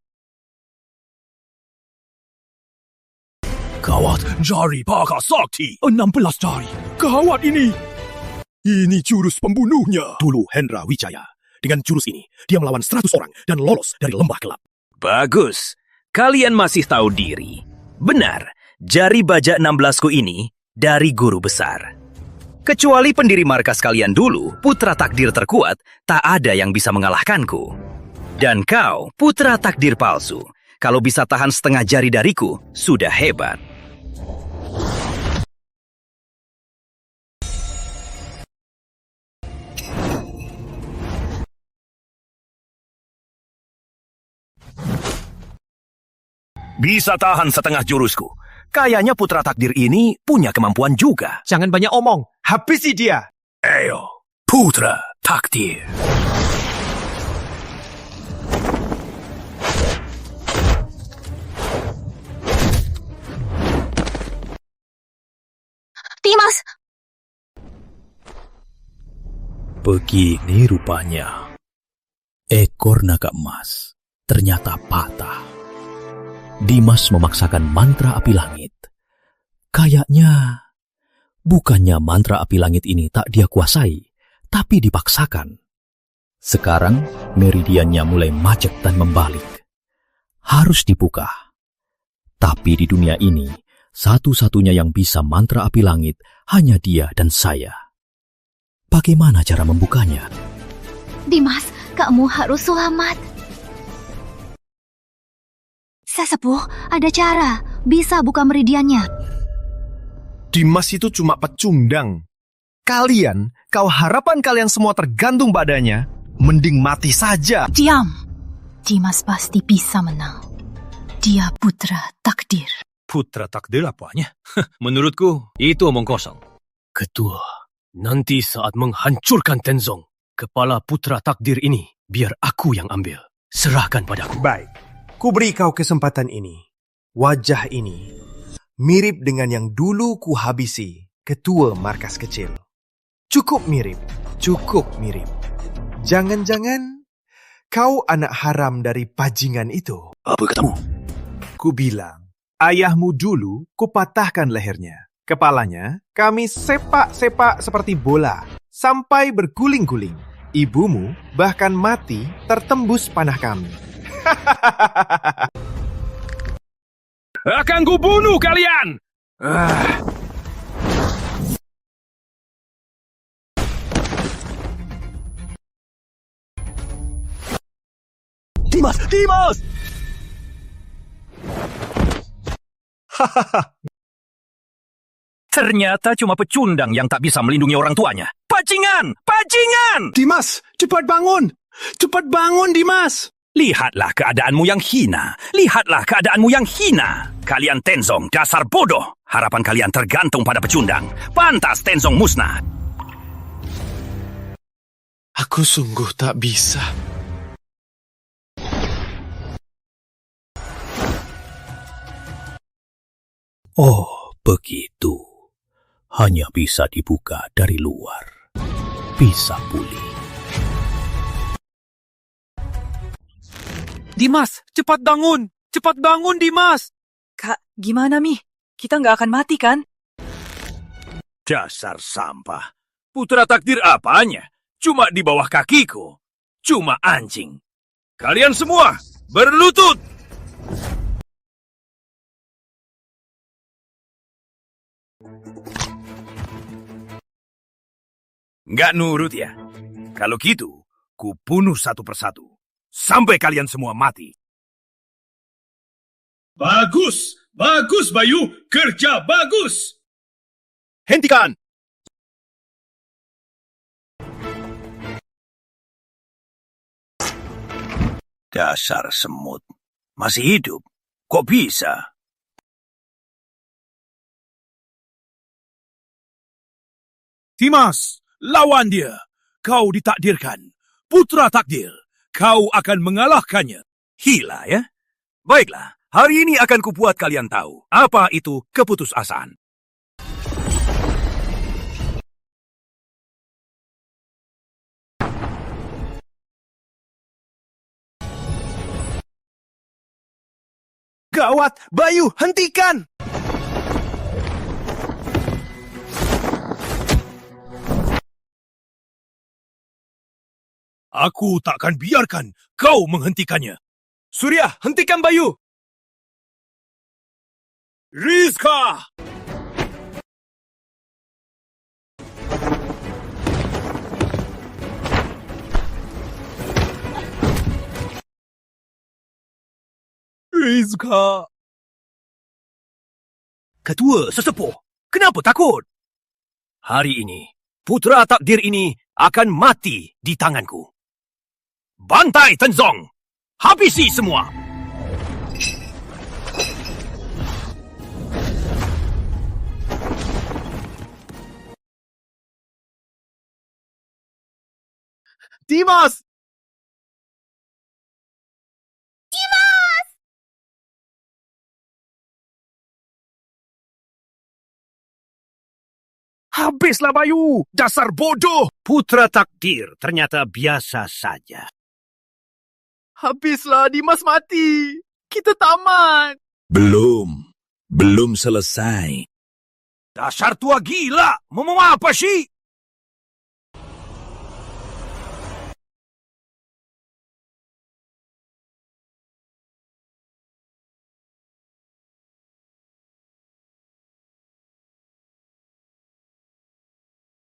S9: Gawat, jari Paka Sakti, 16 jari. Gawat ini. Ini jurus pembunuhnya.
S11: Dulu Hendra Wijaya. Dengan jurus ini, dia melawan 100 orang dan lolos dari lembah gelap.
S7: Bagus, kalian masih tahu diri. Benar, jari bajak 16ku ini dari guru besar. Kecuali pendiri markas kalian dulu, putra takdir terkuat, tak ada yang bisa mengalahkanku. Dan kau, putra takdir palsu, kalau bisa tahan setengah jari dariku, sudah hebat. Bisa tahan setengah jurusku. Kayaknya putra takdir ini punya kemampuan juga.
S6: Jangan banyak omong. Habisi dia.
S7: Ayo, putra takdir.
S15: Dimas!
S14: Begini rupanya. Ekor naga emas ternyata patah. Dimas memaksakan mantra api langit. Kayaknya bukannya mantra api langit ini tak dia kuasai, tapi dipaksakan. Sekarang meridiannya mulai macet dan membalik. Harus dibuka. Tapi di dunia ini, satu-satunya yang bisa mantra api langit hanya dia dan saya. Bagaimana cara membukanya?
S15: Dimas, kamu harus selamat. Sesepuh, ada cara. Bisa buka meridiannya.
S6: Dimas itu cuma pecundang. Kalau harapan kalian semua tergantung padanya, mending mati saja.
S17: Diam. Dimas pasti bisa menang. Dia putra takdir.
S11: Putra takdir apanya? Menurutku, itu omong kosong.
S2: Ketua, nanti saat menghancurkan Tenzong, kepala putra takdir ini biar aku yang ambil. Serahkan padaku.
S6: Baik. Ku beri kau kesempatan ini. Wajah ini mirip dengan yang dulu ku habisi ketua markas kecil. Cukup mirip. Jangan-jangan kau anak haram dari bajingan itu.
S11: Apa katamu?
S6: Ku bilang, ayahmu dulu ku patahkan lehernya. Kepalanya kami sepak-sepak seperti bola sampai berguling-guling. Ibumu bahkan mati tertembus panah kami.
S9: Akan kubunuh kalian!
S7: Dimas! Dimas!
S8: Ternyata cuma pecundang yang tak bisa melindungi orang tuanya. Bajingan! Bajingan!
S16: Dimas, cepat bangun! Cepat bangun, Dimas!
S8: Lihatlah keadaanmu yang hina. Lihatlah keadaanmu yang hina. Kalian Tenzong, dasar bodoh. Harapan kalian tergantung pada pecundang. Pantas Tenzong musnah.
S16: Aku sungguh tak bisa.
S14: Oh, begitu. Hanya bisa dibuka dari luar. Bisa pulih.
S10: Dimas, cepat bangun! Cepat bangun, Dimas!
S17: Kak, gimana, Mi? Kita nggak akan mati, kan?
S9: Dasar sampah. Putra takdir apanya? Cuma di bawah kakiku. Cuma anjing. Kalian semua, berlutut! Nggak nurut ya? Kalau gitu, ku bunuh satu persatu. Sampai kalian semua mati.
S11: Bagus! Bagus, Bayu! Kerja bagus!
S5: Hentikan!
S9: Dasar semut. Masih hidup? Kok bisa?
S19: Dimas, lawan dia. Kau ditakdirkan. Putra takdir. Kau akan mengalahkannya.
S8: Hila ya? Baiklah, hari ini akan kubuat kalian tahu apa itu keputusasaan.
S6: Gawat, Bayu, hentikan!
S19: Aku takkan biarkan kau menghentikannya.
S6: Surya, hentikan Bayu!
S19: Rizka!
S6: Rizka!
S8: Ketua sesepuh, kenapa takut? Hari ini, putra takdir ini akan mati di tanganku. Bantai Tenzong! Habisi semua!
S6: Dimas!
S10: Dimas!
S9: Habislah Bayu! Dasar bodoh!
S8: Putra takdir ternyata biasa saja.
S6: Habislah, Dimas mati. Kita tamat.
S19: Belum selesai.
S8: Dasar tua gila! Mau apa sih?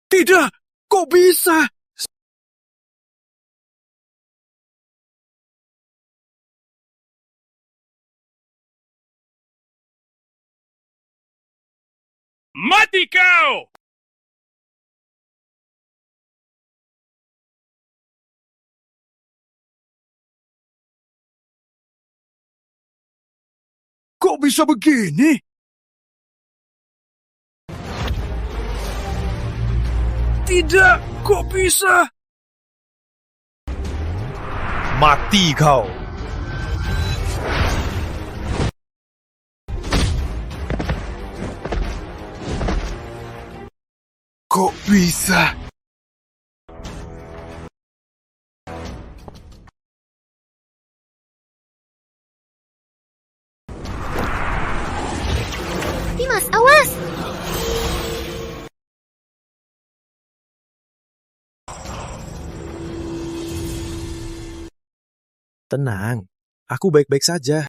S9: Tidak! Kok bisa? Mati kau!
S19: Kok bisa begini?
S9: Tidak! Kok bisa?
S6: Mati kau!
S16: Kok bisa?
S18: Dimas, awas!
S12: Tenang, aku baik-baik saja.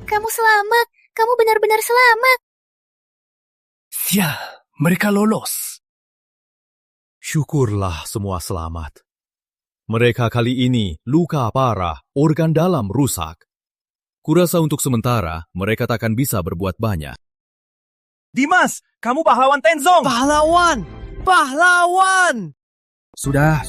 S15: Kamu selamat. Kamu benar-benar selamat.
S8: Sial, mereka lolos.
S19: Syukurlah semua selamat. Mereka kali ini luka parah, organ dalam rusak. Kurasa untuk sementara mereka takkan bisa berbuat banyak.
S6: Dimas, kamu pahlawan Tenzong.
S8: Pahlawan! Pahlawan!
S12: Sudah.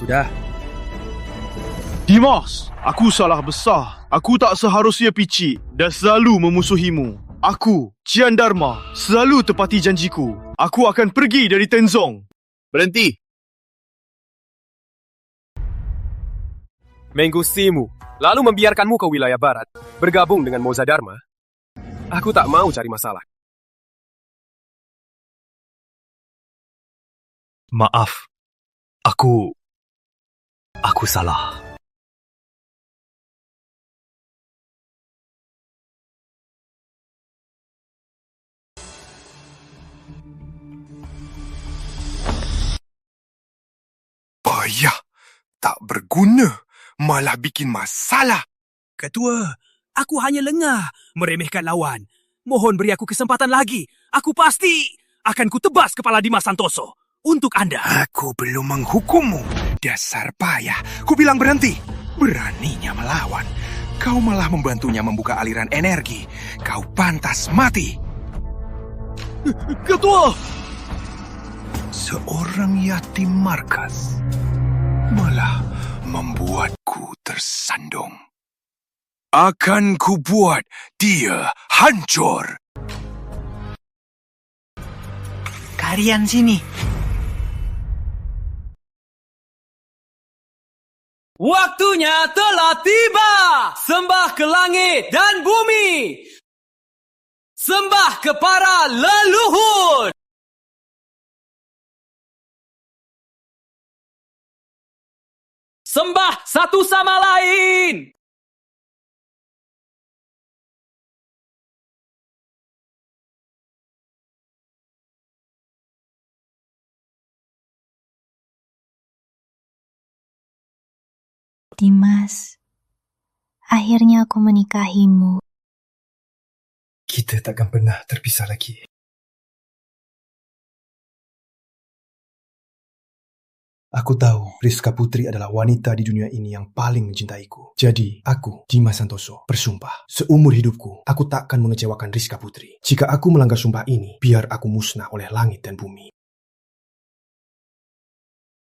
S9: Dimas, aku salah besar. Aku tak seharusnya picik dan selalu memusuhimu. Aku, Cian Dharma, selalu tepati janjiku. Aku akan pergi dari Tenzong.
S11: Berhenti.
S6: Mengusimu, lalu membiarkanmu ke wilayah barat, bergabung dengan Moza Dharma. Aku tak mau cari masalah.
S9: Maaf, aku salah.
S16: Payah, tak berguna, malah bikin masalah.
S8: Ketua, aku hanya lengah meremehkan lawan. Mohon beri aku kesempatan lagi. Aku pasti akan kutebas kepala Dimas Santoso untuk Anda.
S16: Aku belum menghukummu. Dasar payah. Ku bilang berhenti. Beraninya melawan. Kau malah membantunya membuka aliran energi. Kau pantas mati.
S9: Ketua!
S16: Seorang yatim markas malah membuatku tersandung. Akan kubuat dia hancur.
S3: Kalian sini.
S10: Waktunya telah tiba. Sembah ke langit dan bumi. Sembah ke para leluhur. Sembah satu sama lain.
S15: Dimas, akhirnya aku menikahimu.
S3: Kita takkan pernah terpisah lagi. Aku tahu Rizka Putri adalah wanita di dunia ini yang paling mencintaiku. Jadi, aku, Dimas Santoso, bersumpah. Seumur hidupku, aku takkan mengecewakan Rizka Putri. Jika aku melanggar sumpah ini, biar aku musnah oleh langit dan bumi.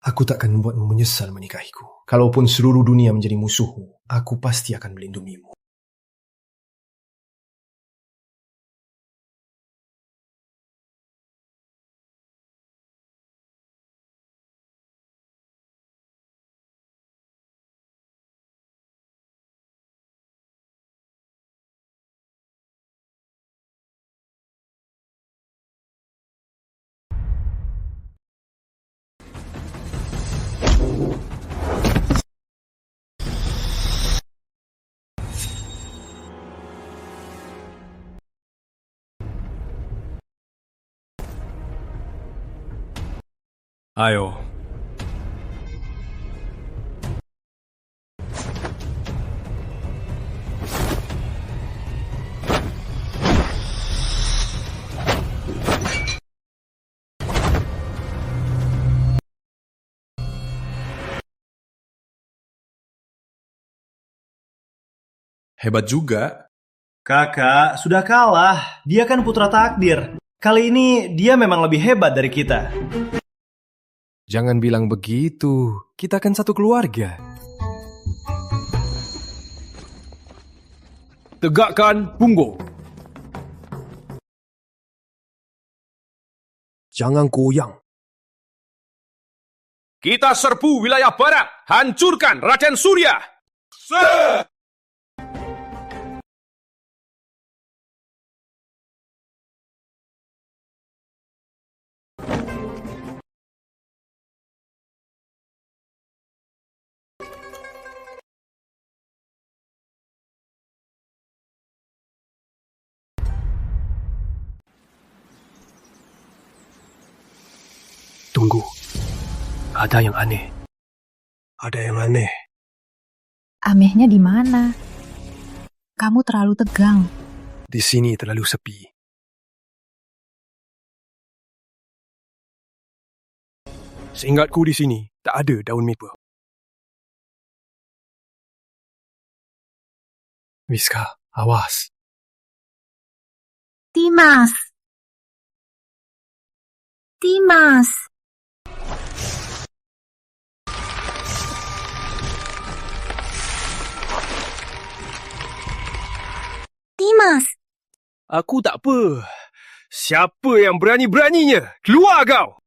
S3: Aku takkan membuatmu menyesal menikahiku. Kalaupun seluruh dunia menjadi musuhmu, aku pasti akan melindungimu.
S6: Ayo.
S20: Hebat juga.
S21: Kakak, sudah kalah. Dia kan putra takdir. Kali ini dia memang lebih hebat dari kita.
S6: Jangan bilang begitu. Kita kan satu keluarga.
S9: Tegakkan punggung.
S6: Jangan goyang.
S19: Kita serbu wilayah barat. Hancurkan Raden Surya.
S6: Tunggu. Ada yang aneh.
S3: Ada yang aneh.
S4: Anehnya di mana? Kamu terlalu tegang.
S3: Di sini terlalu sepi. Seingatku di sini tak ada daun maple. Whiska, awas.
S4: Dimas! Dimas!
S15: Dimas!
S9: Aku tak apa. Siapa yang berani-beraninya? Keluar kau!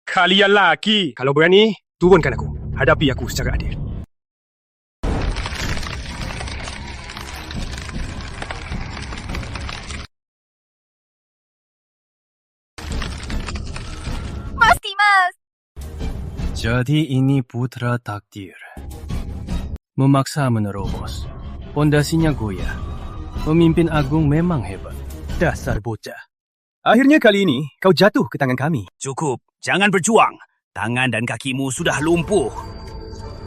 S6: Kalian laki.
S3: Kalau berani, turunkan aku. Hadapi aku secara adil.
S15: Mas Dimas!
S2: Jadi ini putra takdir. Memaksa menerobos. Pondasinya goyah. Pemimpin agung memang hebat.
S7: Dasar bocah. Akhirnya kali ini kau jatuh ke tangan kami.
S8: Cukup, jangan berjuang. Tangan dan kakimu sudah lumpuh.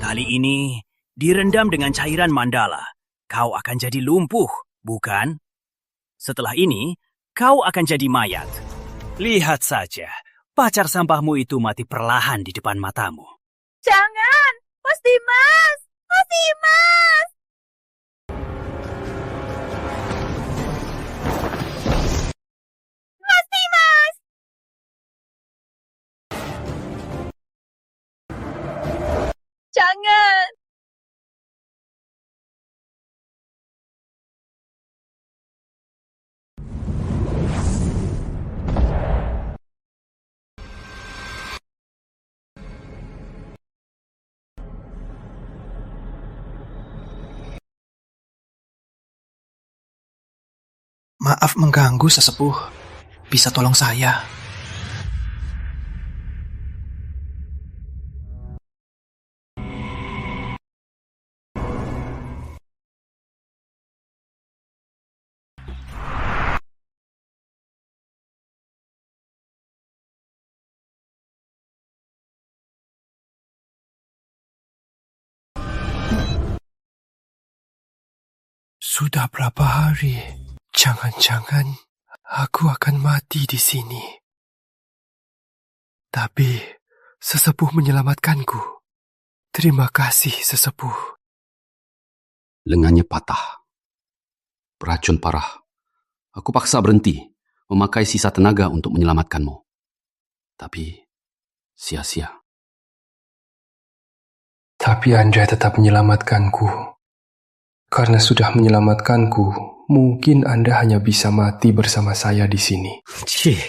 S8: Kali ini direndam dengan cairan mandala. Kau akan jadi lumpuh, bukan? Setelah ini, kau akan jadi mayat. Lihat saja, pacar sampahmu itu mati perlahan di depan matamu.
S15: Jangan! Mas Dimas! Mas Dimas! Mas Dimas! Jangan!
S3: Maaf mengganggu, sesepuh. Bisa tolong saya? Sudah berapa hari? Jangan-jangan aku akan mati di sini. Tapi sesepuh menyelamatkanku. Terima kasih, sesepuh.
S1: Lengannya patah. Beracun parah. Aku paksa berhenti, memakai sisa tenaga untuk menyelamatkanmu. Tapi sia-sia.
S3: Tapi Andrea tetap menyelamatkanku. Karena sudah menyelamatkanku, mungkin Anda hanya bisa mati bersama saya di sini.
S10: Cih,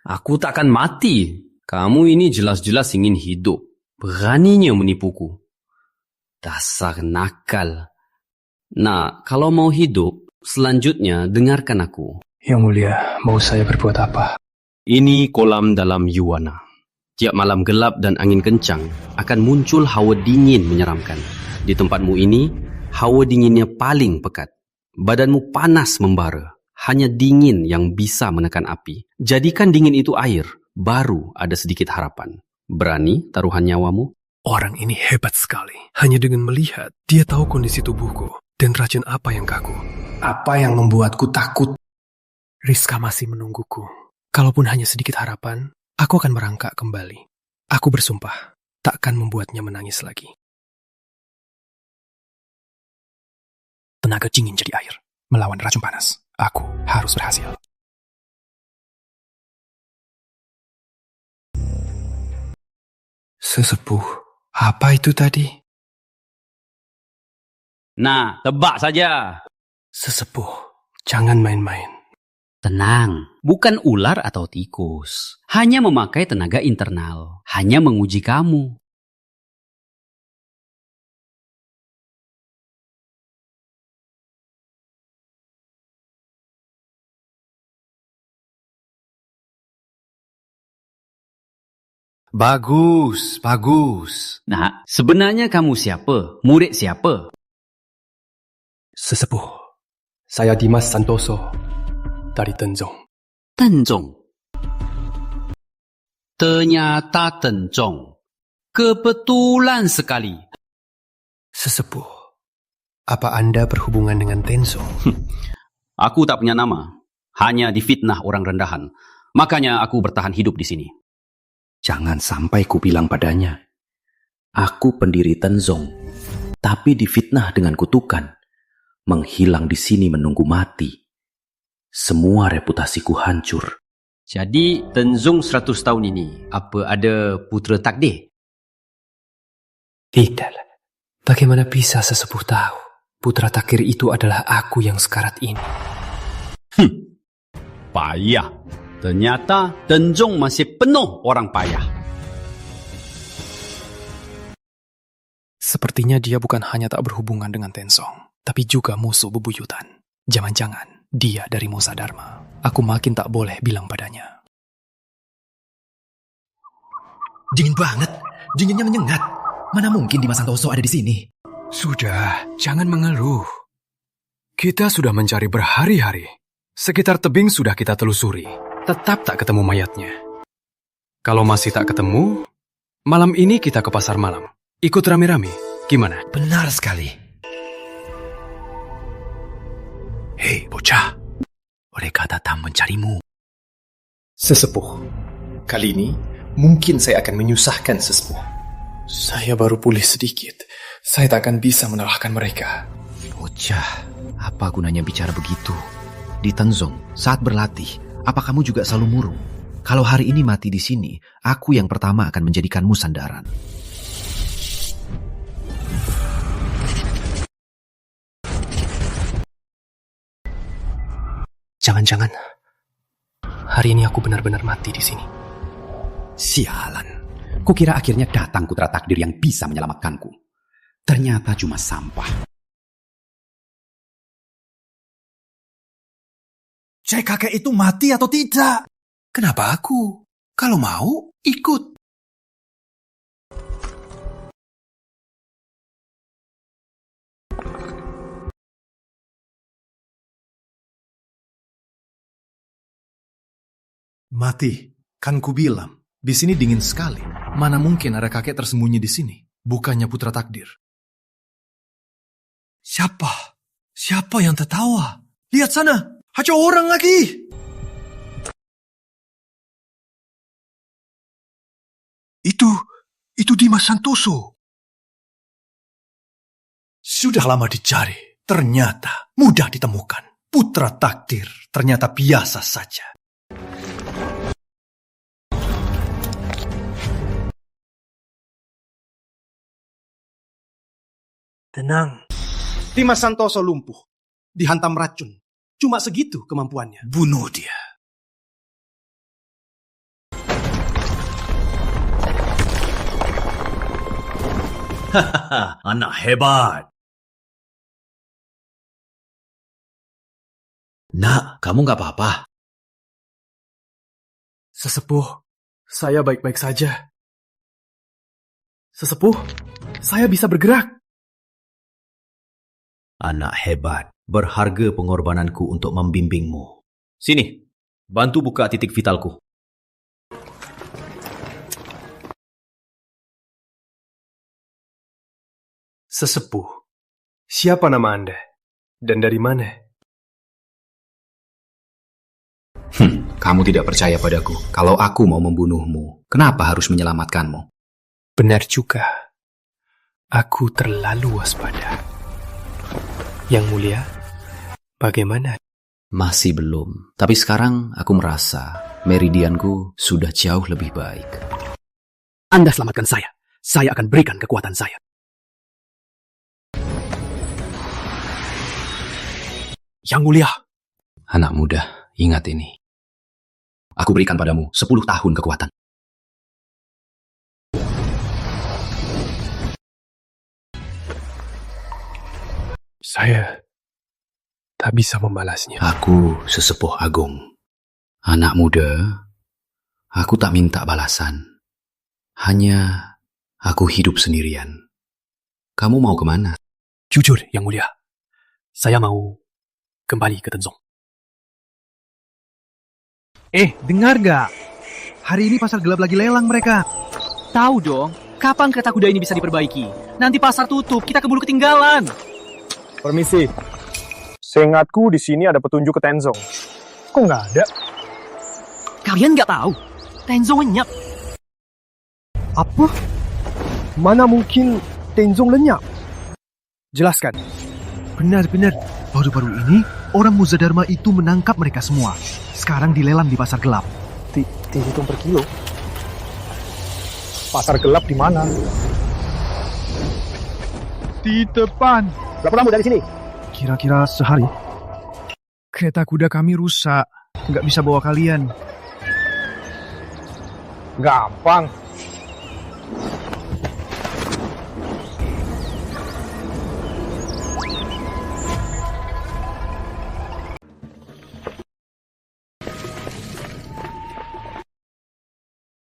S10: aku takkan mati. Kamu ini jelas-jelas ingin hidup. Beraninya menipuku. Dasar nakal. Nah, kalau mau hidup, selanjutnya dengarkan aku.
S3: Yang Mulia, mau saya berbuat apa?
S10: Ini kolam dalam Yuana. Tiap malam gelap dan angin kencang, akan muncul hawa dingin menyeramkan. Di tempatmu ini, hawa dinginnya paling pekat. Badanmu panas membara. Hanya dingin yang bisa menekan api. Jadikan dingin itu air, baru ada sedikit harapan. Berani taruhan nyawamu?
S3: Orang ini hebat sekali. Hanya dengan melihat, dia tahu kondisi tubuhku dan racun apa yang kaku. Apa yang membuatku takut? Rizka masih menungguku. Kalaupun hanya sedikit harapan, aku akan merangkak kembali. Aku bersumpah, takkan membuatnya menangis lagi. Tenaga dingin jadi air, melawan racun panas. Aku harus berhasil. Sesepuh, apa itu tadi?
S10: Nah, tebak saja.
S3: Sesepuh, jangan main-main.
S10: Tenang, bukan ular atau tikus. Hanya memakai tenaga internal. Hanya menguji kamu.
S1: Bagus, bagus.
S10: Nah, sebenarnya kamu siapa? Murid siapa?
S3: Sesepuh, saya Dimas Santoso dari Tenzong.
S10: Tenzong. Ternyata Tenzong. Kebetulan sekali.
S3: Sesepuh, apa Anda berhubungan dengan Tenzong?
S10: Aku tak punya nama. Hanya difitnah orang rendahan. Makanya aku bertahan hidup di sini.
S14: Jangan sampai ku bilang padanya, aku pendiri Tenzong, tapi difitnah dengan kutukan, menghilang di sini menunggu mati. Semua reputasiku hancur.
S10: Jadi Tenzong 100 tahun ini, apa ada putera takdir?
S3: Tidak. Bagaimana bisa sesepuh tahu putra takdir itu adalah aku yang sekarat ini?
S10: Payah. Ternyata Tenzong masih penuh orang payah.
S3: Sepertinya dia bukan hanya tak berhubungan dengan Tenzong, tapi juga musuh bebuyutan. Jangan-jangan dia dari Mosa Dharma. Aku makin tak boleh bilang padanya.
S12: Dingin banget. Dinginnya menyengat. Mana mungkin Dimas Santoso ada di sini?
S3: Sudah, jangan mengeluh. Kita sudah mencari berhari-hari. Sekitar tebing sudah kita telusuri. Tetap tak ketemu mayatnya. Kalau masih tak ketemu, malam ini kita ke pasar malam. Ikut rame-rame. Gimana?
S12: Benar sekali. Hei, bocah. Mereka datang mencarimu.
S3: Sesepuh, kali ini mungkin saya akan menyusahkan sesepuh. Saya baru pulih sedikit. Saya tak akan bisa mengalahkan mereka.
S12: Bocah, apa gunanya bicara begitu? Di Tenzong, saat berlatih, apa kamu juga selalu murung? Kalau hari ini mati di sini, aku yang pertama akan menjadikanmu sandaran.
S3: Jangan-jangan hari ini aku benar-benar mati di sini.
S1: Sialan, kukira akhirnya datang putra takdir yang bisa menyelamatkanku. Ternyata cuma sampah.
S12: Cek kakek itu mati atau tidak? Kenapa aku? Kalau mau, ikut.
S3: Mati, kan ku bilang, di sini dingin sekali. Mana mungkin ada kakek tersembunyi di sini? Bukannya putra takdir.
S12: Siapa? Siapa yang tertawa? Lihat sana, ada orang lagi.
S3: Itu Dimas Santoso. Sudah lama dicari, ternyata mudah ditemukan. Putra takdir ternyata biasa saja.
S1: Tenang. Dimas Santoso lumpuh. Dihantam racun. Cuma segitu kemampuannya.
S12: Bunuh dia.
S11: Hahaha, anak hebat.
S12: Nak, kamu gak apa-apa?
S3: Sesepuh, saya baik-baik saja. Sesepuh, saya bisa bergerak.
S14: Anak hebat, berharga pengorbananku untuk membimbingmu.
S10: Sini, bantu buka titik vitalku.
S3: Sesepuh, siapa nama Anda? Dan dari mana?
S1: Kamu tidak percaya padaku. Kalau aku mau membunuhmu, kenapa harus menyelamatkanmu?
S3: Benar juga. Aku terlalu waspada. Yang mulia, bagaimana?
S14: Masih belum. Tapi sekarang aku merasa meridianku sudah jauh lebih baik.
S1: Anda selamatkan saya. Saya akan berikan kekuatan saya. Yang mulia.
S14: Anak muda, ingat ini.
S1: Aku berikan padamu 10 tahun kekuatan.
S3: Saya tak bisa membalasnya.
S1: Aku sesepuh agung. Anak muda, aku tak minta balasan. Hanya aku hidup sendirian. Kamu mau kemana?
S3: Jujur, Yang Mulia. Saya mau kembali ke Tenzong.
S12: Dengar gak? Hari ini pasar gelap lagi lelang mereka.
S13: Tahu dong. Kapan kereta kuda ini bisa diperbaiki? Nanti pasar tutup, kita keburu ketinggalan.
S6: Permisi. Seingatku di sini ada petunjuk ke Tenzong. Kok nggak ada?
S13: Kalian nggak tahu? Tenzong lenyap.
S6: Apa? Mana mungkin Tenzong lenyap? Jelaskan.
S12: Benar-benar. Baru-baru ini, orang Muzadharma itu menangkap mereka semua. Sekarang dilelang di pasar gelap.
S6: Dihitung per kilo. Pasar gelap di mana?
S12: Di depan.
S6: Berapa lama dari sini?
S12: Kira-kira sehari. Kereta kuda kami rusak. Nggak bisa bawa kalian.
S6: Gampang.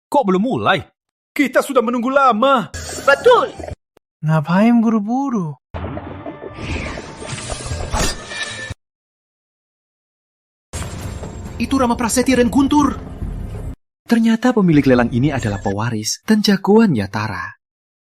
S11: Kok belum mulai? Kita sudah menunggu lama.
S18: Betul.
S12: Ngapain buru-buru?
S14: Itu Rama Prasetya dan Guntur. Ternyata pemilik lelang ini adalah pewaris dan jagoan Yatara.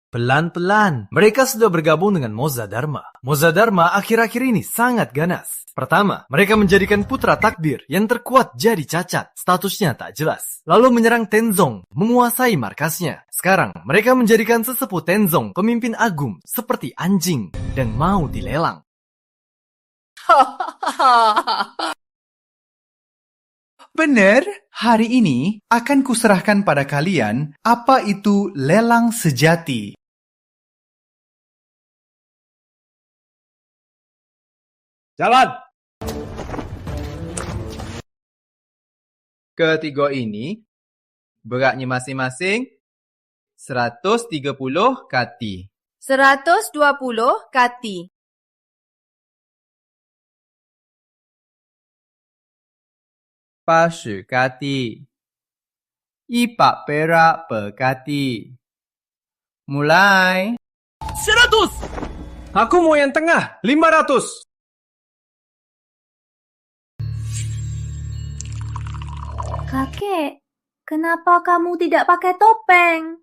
S22: Pelan-pelan, mereka sudah bergabung dengan Mozadharma. Mozadharma akhir-akhir ini sangat ganas. Pertama, mereka menjadikan putra takdir yang terkuat jadi cacat. Statusnya tak jelas. Lalu menyerang Tenzong, menguasai markasnya. Sekarang, mereka menjadikan sesepuh Tenzong pemimpin agung seperti anjing dan mau dilelang.
S23: Benar, hari ini akan kuserahkan pada kalian apa itu lelang sejati.
S6: Jalan!
S24: Ketiga ini, beratnya masing-masing 130 kati.
S25: 120 kati.
S24: Pasu kati. 100 perak per kati. Mulai.
S6: 100! Aku mau yang tengah, 500.
S4: Kakek, kenapa kamu tidak pakai topeng?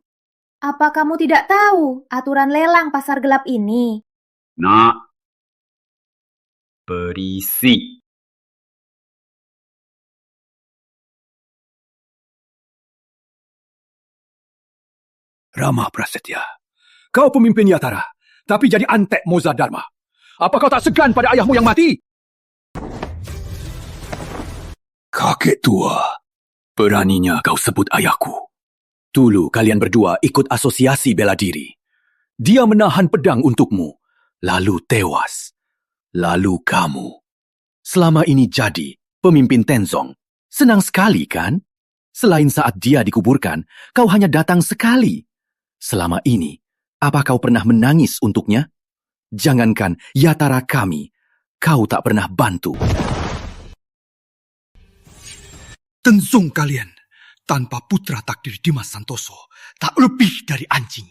S4: Apa kamu tidak tahu aturan lelang pasar gelap ini?
S10: Nak, berisik.
S11: Rama Prasetya, kau pemimpin Yatara, tapi jadi antek Mozadharma. Apa kau tak segan pada ayahmu yang mati?
S14: Kakek tua, beraninya kau sebut ayahku. Dulu kalian berdua ikut asosiasi bela diri. Dia menahan pedang untukmu, lalu tewas. Lalu kamu. Selama ini jadi pemimpin Tenzong. Senang sekali kan? Selain saat dia dikuburkan, kau hanya datang sekali. Selama ini, apa kau pernah menangis untuknya? Jangankan Yatara kami, kau tak pernah bantu.
S12: Tenzong kalian, tanpa putra takdir Dimas Santoso, tak lebih dari anjing.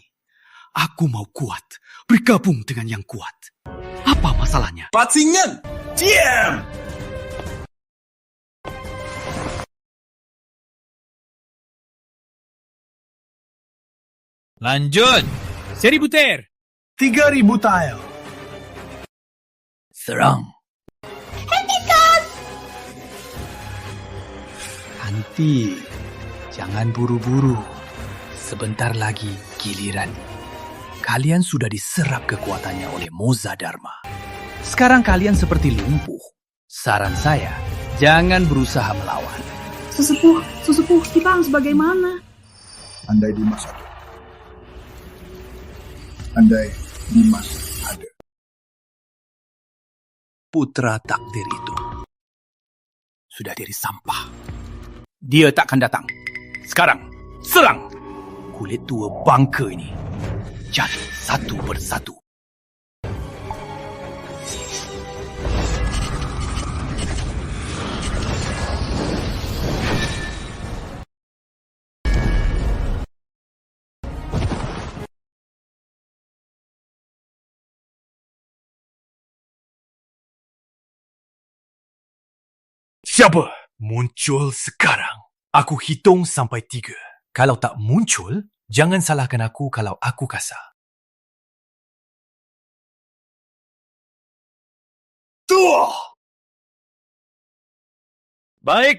S12: Aku mau kuat, bergabung dengan yang kuat. Apa masalahnya?
S9: Pacingan! Diam!
S8: Lanjut. 1000 butir.
S12: 3000 tile.
S14: Serang.
S23: Nanti, jangan buru-buru. Sebentar lagi giliran. Kalian sudah diserap kekuatannya oleh Mozadharma. Sekarang kalian seperti lumpuh. Saran saya, jangan berusaha melawan.
S26: Sesepuh, kita harus bagaimana?
S27: Andai Dimas ada. Andai Dimas ada.
S14: Putra takdir itu sudah jadi sampah. Dia tak akan datang. Sekarang, serang! Kulit tua bangka ini jatuh satu persatu.
S12: Siapa? Muncul sekarang. Aku hitung sampai 3. Kalau tak muncul, Jangan salahkan aku kalau aku kasar.
S9: Tuh! Baik.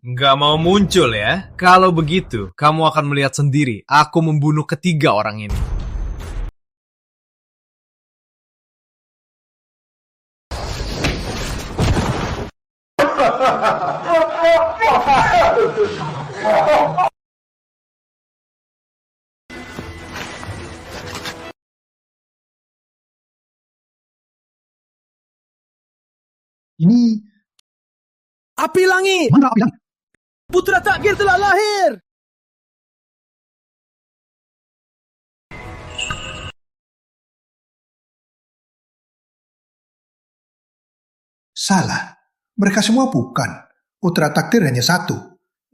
S22: Nggak mau muncul ya? Kalau begitu, kamu akan melihat sendiri aku membunuh ketiga orang ini.
S3: Ini
S7: Api langit!
S3: Mantra api langit.
S7: Putra takdir telah lahir!
S3: Salah. Mereka semua bukan. Putra takdir hanya satu.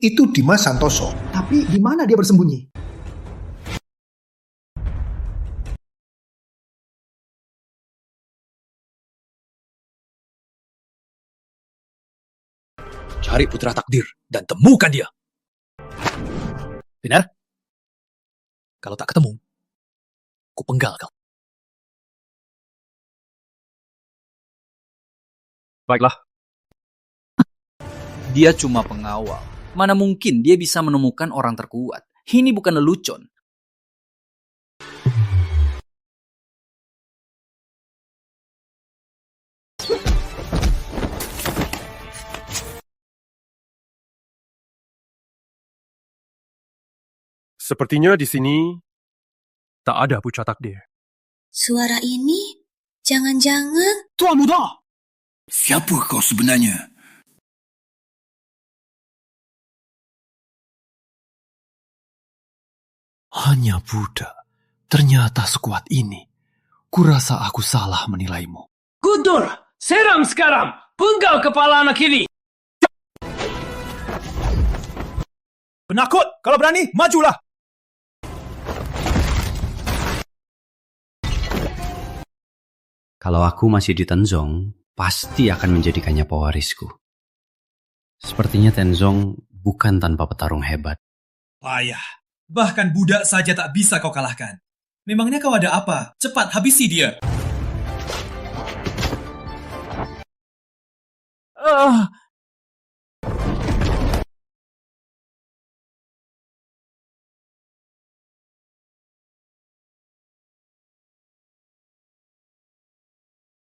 S3: Itu Dimas Santoso. Tapi di mana dia bersembunyi?
S14: Cari putra takdir dan temukan dia. Benar? Kalau tak ketemu, ku penggal kau.
S6: Baiklah.
S13: Dia cuma pengawal. Mana mungkin dia bisa menemukan orang terkuat. Ini bukan lelucon.
S6: Sepertinya di sini tak ada putra takdir.
S18: Suara ini, jangan-jangan...
S7: Tuan muda!
S2: Siapa kau sebenarnya?
S12: Hanya Buddha. Ternyata sekuat ini. Kurasa aku salah menilaimu.
S8: Guntur, seram sekarang. Penggal kepala anak ini.
S12: Penakut! Kalau berani, majulah!
S10: Kalau aku masih di Tenzong, pasti akan menjadikannya pewarisku. Sepertinya Tenzong bukan tanpa petarung hebat.
S5: Payah. Bahkan budak saja tak bisa kau kalahkan. Memangnya kau ada apa? Cepat habisi dia.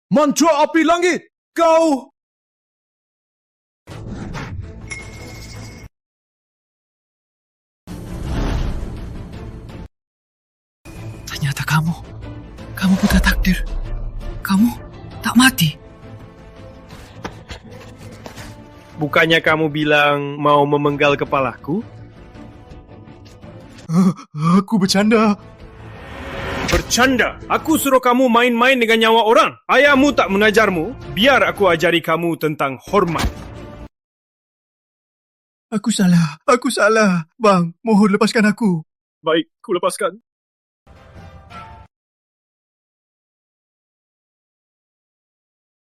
S9: Mantra api langit! Kau...
S12: Ternyata kamu putra takdir. Kamu tak mati.
S6: Bukannya kamu bilang mau memenggal kepalaku?
S12: Aku bercanda.
S6: Bercanda? Aku suruh kamu main-main dengan nyawa orang. Ayahmu tak menajarmu? Biar aku ajari kamu tentang hormat.
S3: Aku salah. Bang, mohon lepaskan aku.
S6: Baik, ku lepaskan.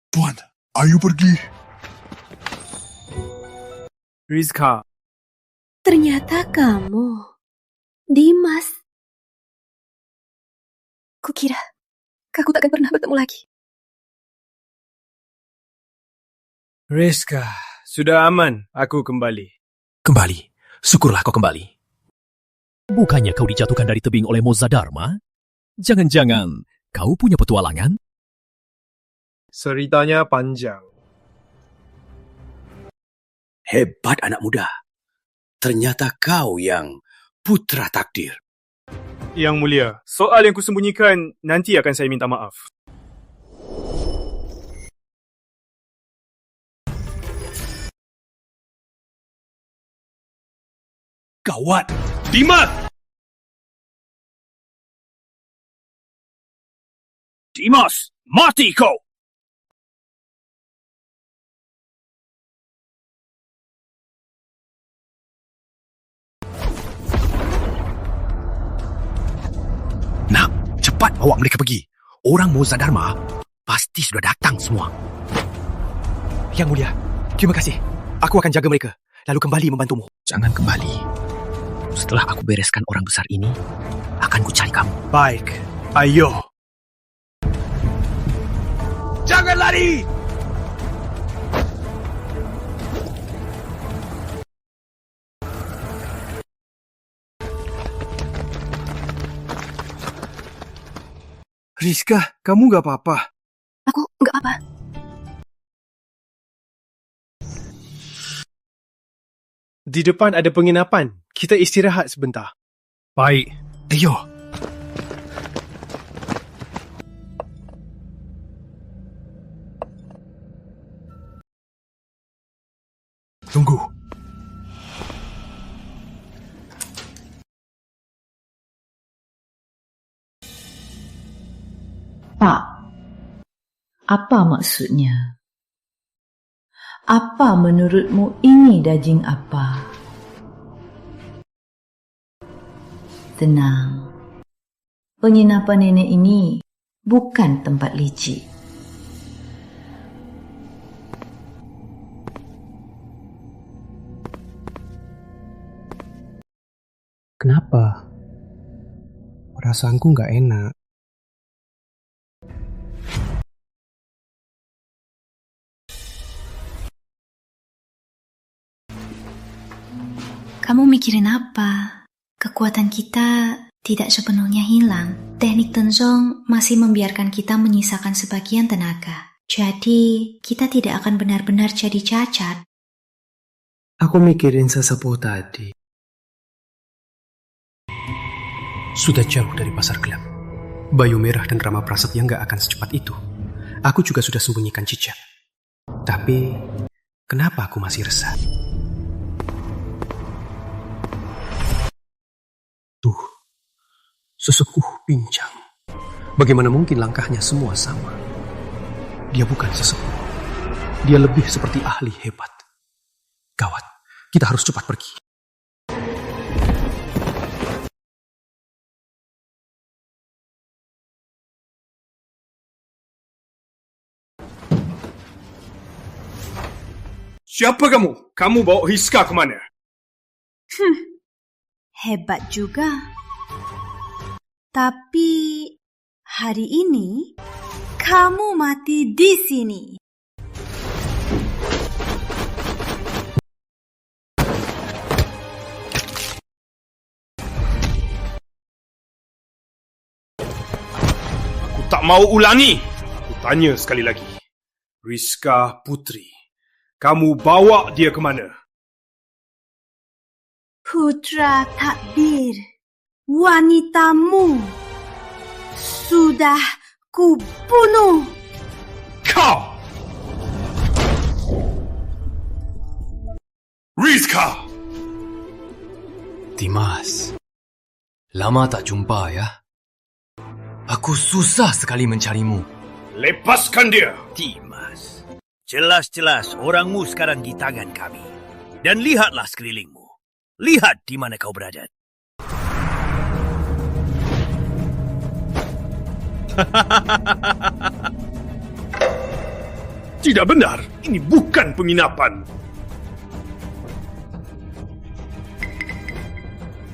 S27: Tuan, ayo pergi.
S6: Rizka.
S18: Ternyata kamu, Dimas. Kukira, aku takkan pernah bertemu lagi.
S6: Rizka, sudah aman. Aku kembali.
S14: Kembali. Syukurlah kau kembali. Bukannya kau dijatuhkan dari tebing oleh Moza Dharma? Jangan-jangan kau punya petualangan?
S6: Ceritanya panjang.
S1: Hebat anak muda. Ternyata kau yang putra takdir.
S6: Yang mulia, soal yang kusembunyikan nanti akan saya minta maaf.
S2: Gawat!
S8: Dimas! Dimas, mati kau!
S7: Nak, cepat bawa mereka pergi. Orang Moza Dharma pasti sudah datang semua. Yang mulia, terima kasih. Aku akan jaga mereka, lalu kembali membantumu. Jangan kembali. Setelah aku bereskan orang besar ini, akan ku cari kamu.
S6: Baik, ayo.
S9: Jangan lari!
S6: Rizka, kamu gak apa-apa?
S18: Aku nggak apa.
S6: Di depan ada penginapan. Kita istirahat sebentar.
S9: Baik,
S6: ayo.
S3: Tunggu.
S15: Pak, apa maksudnya? Apa menurutmu ini daging apa? Tenang. Penginapan nenek ini bukan tempat licik.
S3: Kenapa? Perasaanku nggak enak.
S16: Kamu mikirin apa? Kekuatan kita tidak sepenuhnya hilang. Teknik Tenzong masih membiarkan kita menyisakan sebagian tenaga. Jadi, kita tidak akan benar-benar jadi cacat.
S3: Aku mikirin sesepuh tadi. Sudah jauh dari pasar gelap. Bayu Merah dan Rama Prasetya nggak akan secepat itu. Aku juga sudah sembunyikan jejak. Tapi, kenapa aku masih resah? Tuh, sesepuh pincang. Bagaimana mungkin langkahnya semua sama? Dia bukan sesepuh. Dia lebih seperti ahli hebat. Gawat, kita harus cepat pergi.
S9: Siapa kamu? Kamu bawa Rizka kemana?
S16: Hebat juga. Tapi hari ini kamu mati di sini.
S9: Aku tak mau ulangi. Aku tanya sekali lagi. Rizka Putri, kamu bawa dia kemana?
S16: Putra Takdir, wanitamu sudah kubunuh.
S9: Kau! Rizka!
S22: Dimas, lama tak jumpa ya. Aku susah sekali mencarimu.
S9: Lepaskan dia!
S8: Dimas, jelas-jelas orangmu sekarang di tangan kami. Dan lihatlah sekelilingmu. Lihat di mana kau berada.
S9: Tidak benar, ini bukan penginapan.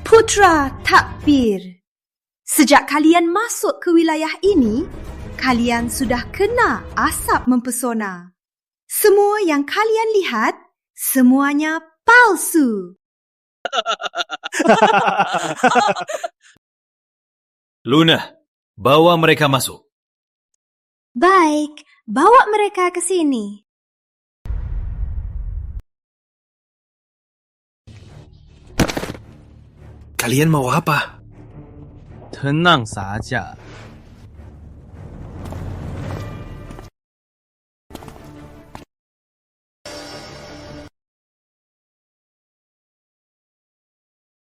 S16: Putra Takbir, sejak kalian masuk ke wilayah ini, kalian sudah kena asap mempesona. Semua yang kalian lihat, semuanya palsu.
S22: Luna, bawa mereka masuk.
S16: Baik, bawa mereka ke sini.
S3: Kalian mau apa?
S22: Tenang saja.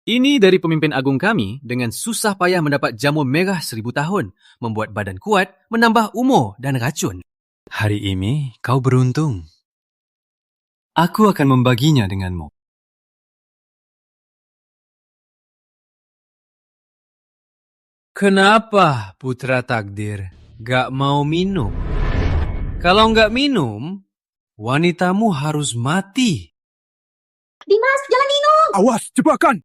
S13: Ini dari pemimpin agung kami dengan susah payah mendapat jamu merah 1000 tahun, membuat badan kuat, menambah umur dan racun.
S22: Hari ini kau beruntung. Aku akan membaginya denganmu.
S13: Kenapa Putra Takdir gak mau minum? Kalau gak minum, wanitamu harus mati.
S16: Dimas, jangan minum!
S9: Awas, jebakan!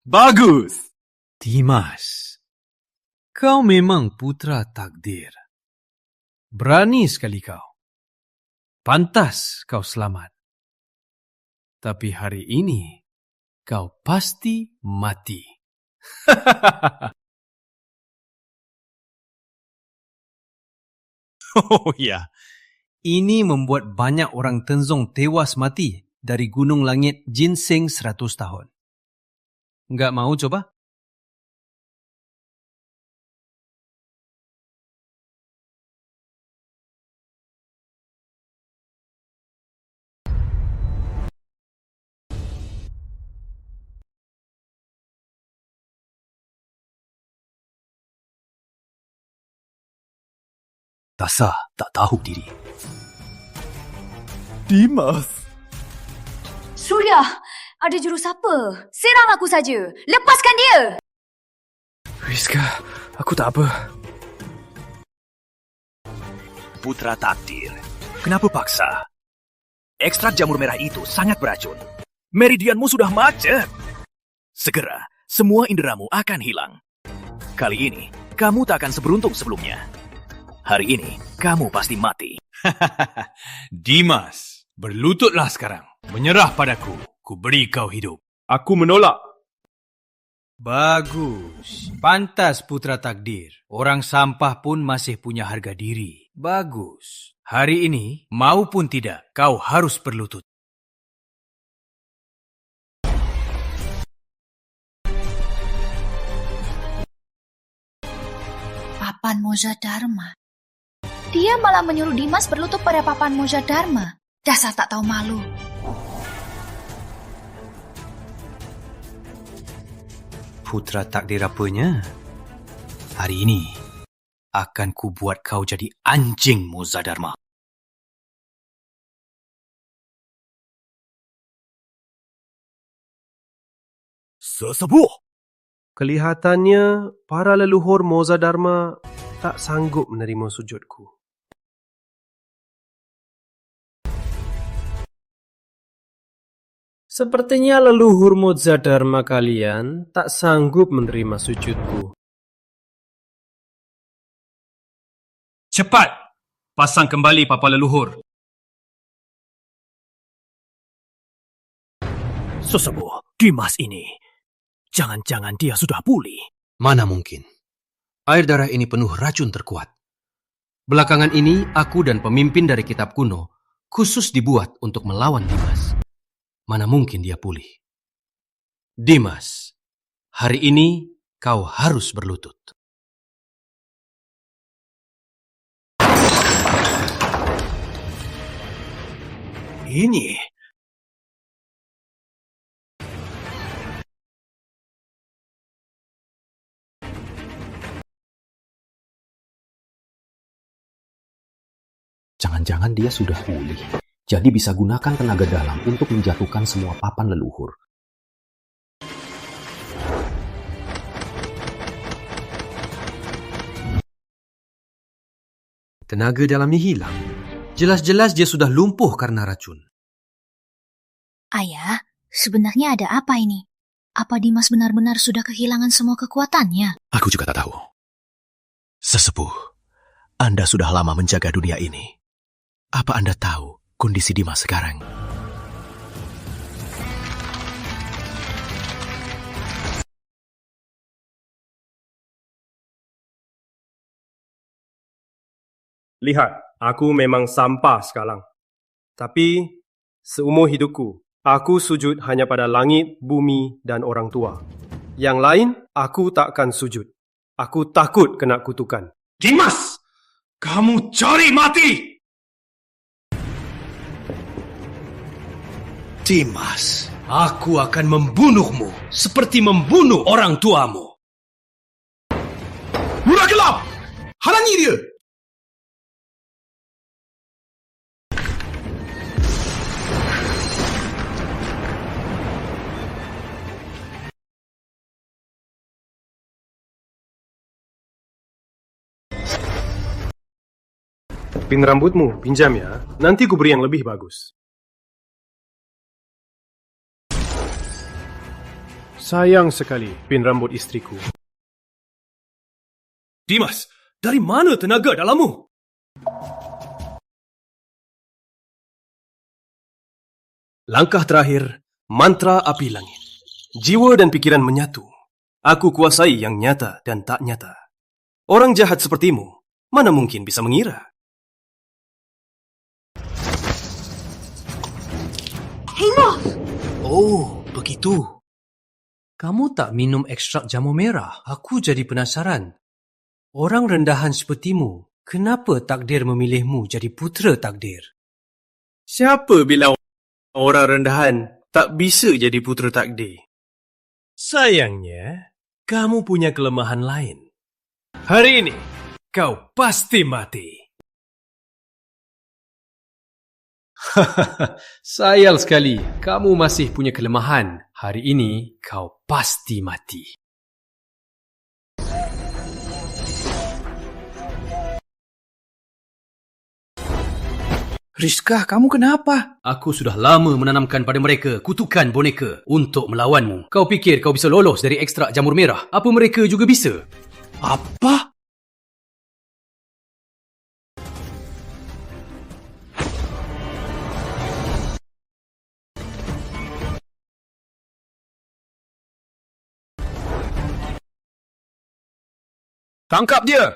S6: Bagus!
S13: Dimas, kau memang putra takdir. Berani sekali kau. Pantas kau selamat. Tapi hari ini, kau pasti mati. Oh ya, ini membuat banyak orang Tenzong tewas mati dari gunung langit ginseng 100 tahun. Nggak mau coba?
S14: Dasar tak tahu diri.
S6: Dimas!
S4: Sudah! Ada jurus apa? Serang aku saja! Lepaskan dia!
S6: Rizka, aku tak apa.
S7: Putra takdir, kenapa paksa? Ekstrak jamur merah itu sangat beracun. Meridianmu sudah macet. Segera, semua inderamu akan hilang. Kali ini, kamu tak akan seberuntung sebelumnya. Hari ini, kamu pasti mati.
S11: Dimas, berlututlah sekarang. Menyerah padaku. Ku beri kau hidup.
S6: Aku menolak.
S13: Bagus. Pantas putra takdir. Orang sampah pun masih punya harga diri. Bagus. Hari ini, maupun tidak, kau harus berlutut.
S16: Papan Moja Dharma. Dia malah menyuruh Dimas berlutut pada papan Moja Dharma. Dasar tak tahu malu.
S13: Putra takdir apanya? Hari ini, akan ku buat kau jadi anjing Moja Dharma.
S9: Sesepuh!
S6: Kelihatannya para leluhur Moja Dharma tak sanggup menerima sujudku. Sepertinya leluhur Moja Dharma kalian tak sanggup menerima sujudku.
S11: Cepat! Pasang kembali papa leluhur.
S7: Sesepuh, Dimas ini. Jangan-jangan dia sudah pulih.
S10: Mana mungkin? Air darah ini penuh racun terkuat. Belakangan ini, aku dan pemimpin dari kitab kuno khusus dibuat untuk melawan Dimas. Mana mungkin dia pulih? Dimas, hari ini kau harus berlutut.
S7: Ini...
S14: Jangan-jangan dia sudah pulih. Jadi bisa gunakan tenaga dalam untuk menjatuhkan semua papan leluhur.
S10: Tenaga dalamnya hilang. Jelas-jelas dia sudah lumpuh karena racun.
S16: Ayah, sebenarnya ada apa ini? Apa Dimas benar-benar sudah kehilangan semua kekuatannya?
S12: Aku juga tak tahu. Sesepuh, Anda sudah lama menjaga dunia ini. Apa Anda tahu kondisi Dimas sekarang?
S6: Lihat, aku memang sampah sekarang. Tapi, seumur hidupku, aku sujud hanya pada langit, bumi, dan orang tua. Yang lain, aku takkan sujud. Aku takut kena kutukan.
S9: Dimas! Kamu cari mati!
S11: Dimas, aku akan membunuhmu seperti membunuh orang tuamu.
S9: Budak gelap! Halangi dia!
S6: Pin rambutmu, pinjam ya. Nanti ku beri yang lebih bagus. Sayang sekali pin rambut istriku.
S11: Dimas, dari mana tenaga dalammu? Langkah terakhir, mantra api langit. Jiwa dan pikiran menyatu. Aku kuasai yang nyata dan tak nyata. Orang jahat sepertimu, mana mungkin bisa mengira?
S13: Hengok! Oh, begitu. Kamu tak minum ekstrak jamur merah. Aku jadi penasaran. Orang rendahan sepertimu, kenapa takdir memilihmu jadi putera takdir?
S6: Siapa bilang orang rendahan tak bisa jadi putera takdir? Sayangnya, kamu punya kelemahan lain. Hari ini, kau pasti mati.
S13: Sayang sekali, kamu masih punya kelemahan. Hari ini, kau pasti mati.
S7: Rizka, kamu kenapa?
S13: Aku sudah lama menanamkan pada mereka kutukan boneka untuk melawanmu. Kau fikir kau bisa lolos dari ekstrak jamur merah? Apa mereka juga bisa?
S6: Apa?
S9: Tangkap dia!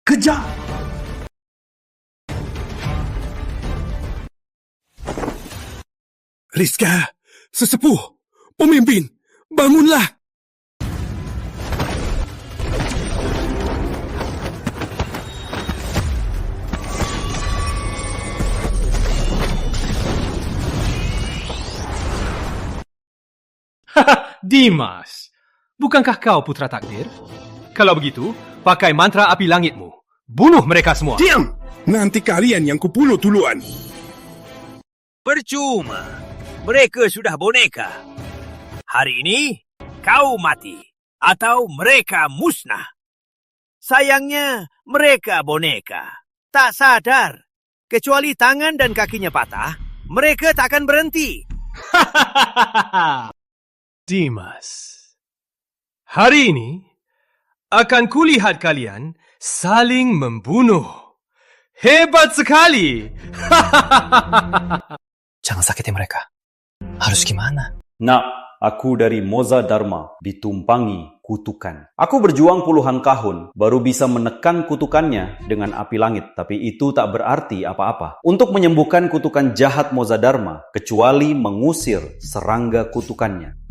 S2: Kejar!
S9: Rizka, sesepuh, pemimpin, bangunlah!
S6: Dimas, bukankah kau putra takdir? Kalau begitu, pakai mantra api langitmu. Bunuh mereka semua.
S9: Diam! Nanti kalian yang kubunuh duluan.
S8: Percuma. Mereka sudah boneka. Hari ini, kau mati. Atau mereka musnah. Sayangnya, mereka boneka. Tak sadar. Kecuali tangan dan kakinya patah, mereka tak akan berhenti.
S6: Dimas, hari ini akan kulihat kalian saling membunuh. Hebat sekali!
S7: Jangan sakiti mereka. Harus gimana?
S17: Nak, aku dari Moza Dharma ditumpangi kutukan. Aku berjuang puluhan tahun baru bisa menekan kutukannya dengan api langit. Tapi itu tak berarti apa-apa. Untuk menyembuhkan kutukan jahat Moza Dharma, kecuali mengusir serangga kutukannya.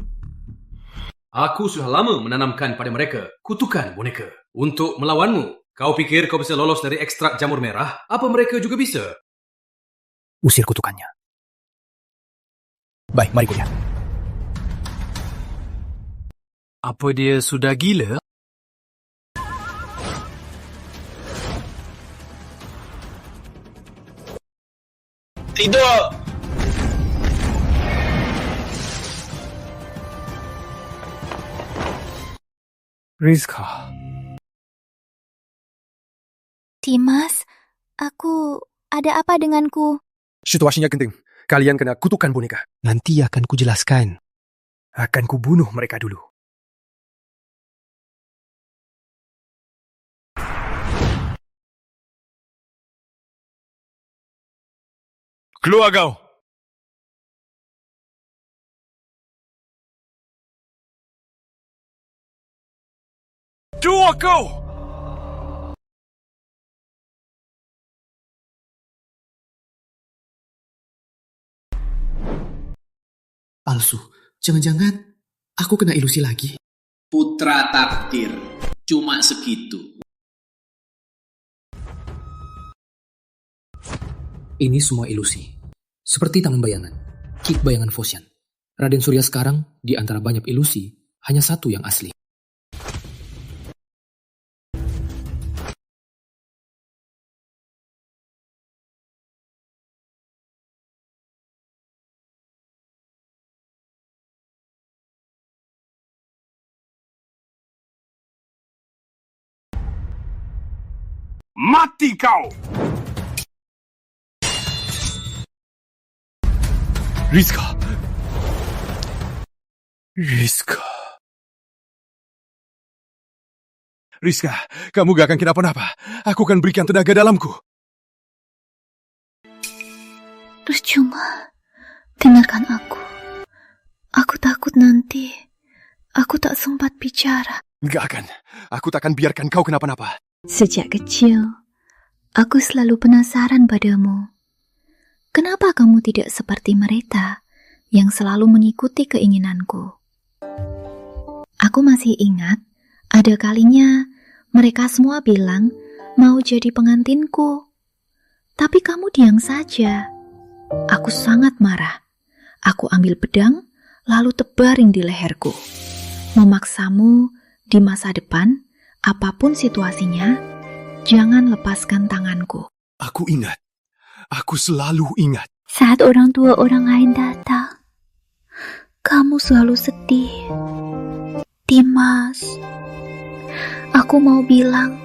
S13: Aku sudah lama menanamkan pada mereka kutukan boneka untuk melawanmu. Kau pikir kau bisa lolos dari ekstrak jamur merah? Apa mereka juga bisa?
S7: Usir kutukannya. Baik, mari kulihat.
S13: Apa dia sudah gila?
S9: Tidak!
S6: Rizka.
S16: Dimas, ada apa denganku?
S6: Situasinya genting. Kalian kena kutukan boneka.
S3: Nanti akan kujelaskan.
S6: Akan kubunuh mereka dulu.
S9: Keluar kau! Keluar kau!
S1: Palsu. Jangan-jangan aku kena ilusi lagi.
S19: Putra takdir. Cuma segitu.
S20: Ini semua ilusi. Seperti tangan bayangan. Kick bayangan Fosyan. Raden Surya sekarang, di antara banyak ilusi, hanya satu yang asli.
S9: Mati kau!
S6: Rizka!
S12: Rizka. Rizka, kamu gak akan kenapa-napa. Aku akan berikan tenaga dalamku.
S16: Percuma. Dengarkan aku. Aku takut nanti aku tak sempat bicara.
S12: Gak akan. Aku tak akan biarkan kau kenapa-napa.
S16: Sejak kecil, aku selalu penasaran padamu. Kenapa kamu tidak seperti mereka yang selalu mengikuti keinginanku? Aku masih ingat, ada kalinya mereka semua bilang mau jadi pengantinku. Tapi kamu diam saja. Aku sangat marah. Aku ambil pedang, lalu tebaring di leherku. Memaksamu di masa depan, apapun situasinya, jangan lepaskan tanganku.
S12: Aku ingat. Aku selalu ingat.
S16: Saat orang tua orang lain datang, kamu selalu sedih. Dimas, aku mau bilang,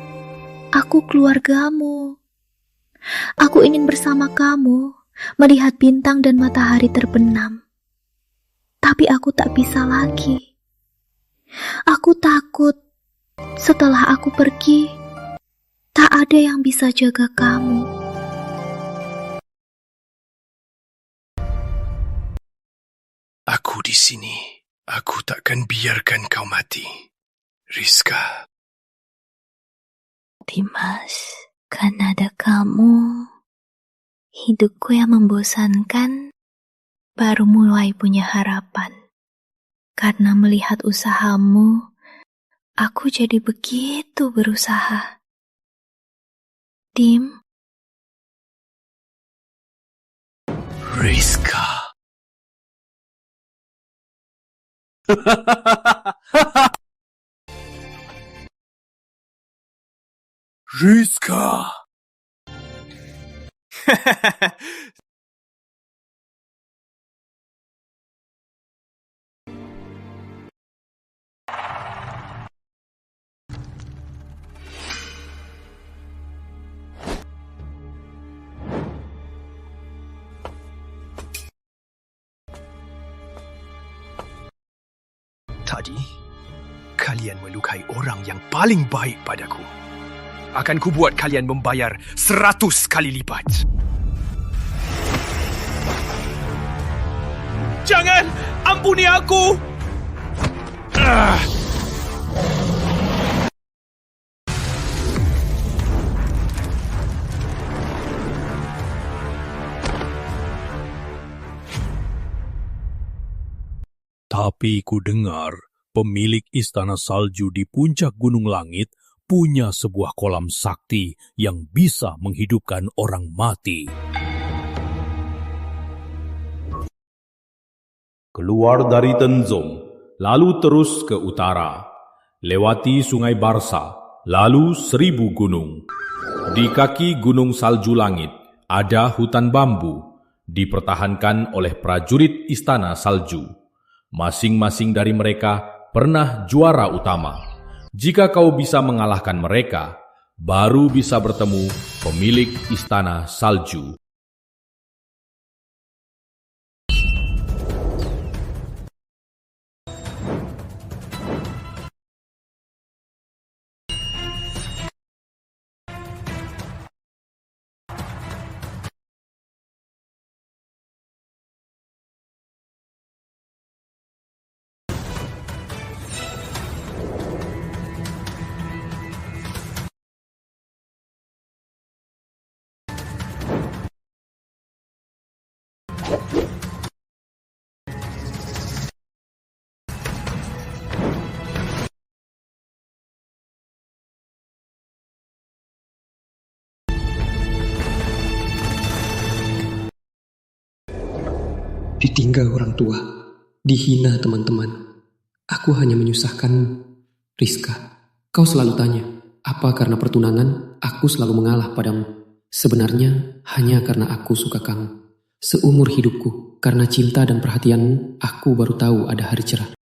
S16: aku keluargamu. Aku ingin bersama kamu, melihat bintang dan matahari terbenam. Tapi aku tak bisa lagi. Aku takut setelah aku pergi, tak ada yang bisa jaga kamu.
S12: Aku di sini. Aku takkan biarkan kau mati. Rizka.
S16: Dimas, karena ada kamu, hidupku yang membosankan baru mulai punya harapan. Karena melihat usahamu, aku jadi begitu berusaha. Dim.
S12: Rizka. Rizka. Tadi, kalian melukai orang yang paling baik padaku. Akan kubuat kalian membayar 100 kali lipat.
S6: Jangan! Ampuni aku!
S11: Tapi ku dengar pemilik istana salju di puncak Gunung Langit punya sebuah kolam sakti yang bisa menghidupkan orang mati.
S5: Keluar dari Tenzong, lalu terus ke utara, lewati Sungai Barsa, lalu 1000 gunung. Di kaki Gunung Salju Langit ada hutan bambu, dipertahankan oleh prajurit istana salju. Masing-masing dari mereka pernah juara utama. Jika kau bisa mengalahkan mereka, baru bisa bertemu pemilik istana salju.
S20: Ditinggal orang tua, dihina teman-teman. Aku hanya menyusahkanmu. Rizka, kau selalu tanya, apa karena pertunangan aku selalu mengalah padamu? Sebenarnya hanya karena aku suka kamu. Seumur hidupku, karena cinta dan perhatianmu, aku baru tahu ada hari cerah.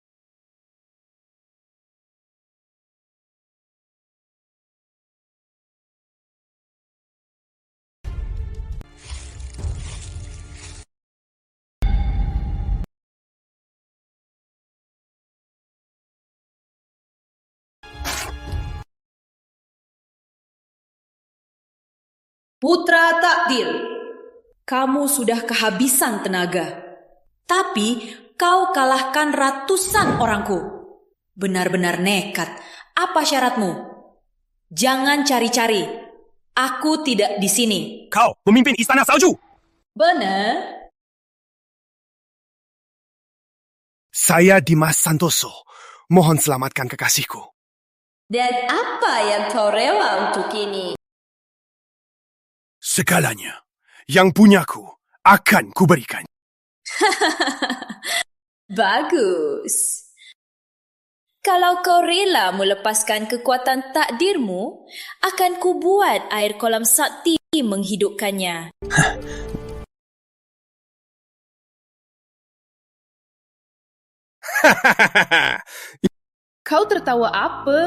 S18: Putra takdir, kamu sudah kehabisan tenaga. Tapi kau kalahkan ratusan orangku. Benar-benar nekat. Apa syaratmu? Jangan cari-cari. Aku tidak di sini.
S6: Kau pemimpin istana salju.
S18: Benar.
S3: Saya Dimas Santoso. Mohon selamatkan kekasihku.
S18: Dan apa yang kau rela untuk ini?
S3: Segalanya. Yang punyaku akan kuberikan.
S18: Bagus. Kalau kau rela melepaskan kekuatan takdirmu, akan kubuat air kolam sakti menghidupkannya.
S21: Kau tertawa apa?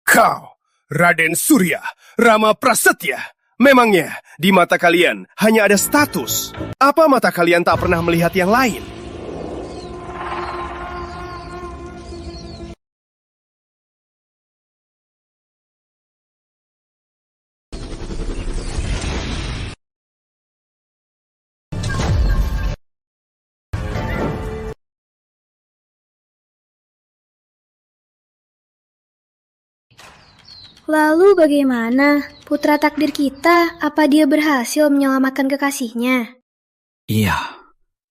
S9: Kau, Raden Surya, Rama Prasetya. Memangnya, di mata kalian hanya ada status? Apa mata kalian tak pernah melihat yang lain?
S23: Lalu bagaimana? Putra takdir kita, apa dia berhasil menyelamatkan kekasihnya?
S10: Iya,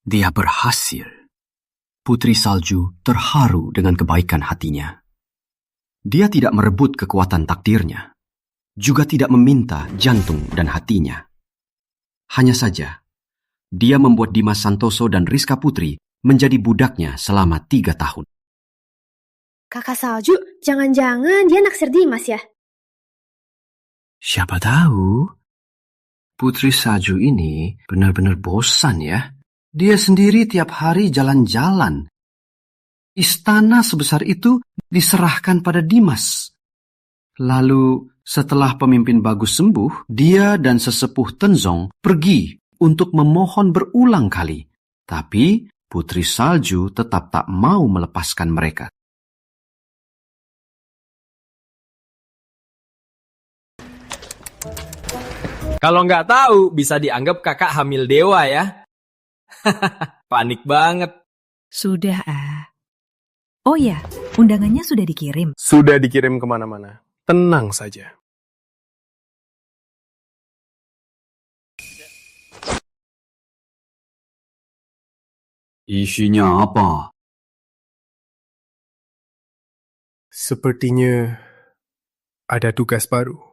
S10: dia berhasil. Putri Salju terharu dengan kebaikan hatinya. Dia tidak merebut kekuatan takdirnya, juga tidak meminta jantung dan hatinya. Hanya saja, dia membuat Dimas Santoso dan Rizka Putri menjadi budaknya selama 3 tahun.
S23: Kakak Salju, jangan-jangan dia naksir Dimas ya?
S10: Siapa tahu? Putri Salju ini benar-benar bosan ya. Dia sendiri tiap hari jalan-jalan. Istana sebesar itu diserahkan pada Dimas. Lalu setelah pemimpin bagus sembuh, dia dan sesepuh Tenzong pergi untuk memohon berulang kali. Tapi Putri Salju tetap tak mau melepaskan mereka.
S24: Kalau nggak tahu, bisa dianggap kakak hamil dewa ya. Panik banget.
S25: Sudah, Oh ya, undangannya sudah dikirim.
S9: Sudah dikirim kemana-mana. Tenang saja.
S10: Isinya apa?
S9: Sepertinya ada tugas baru.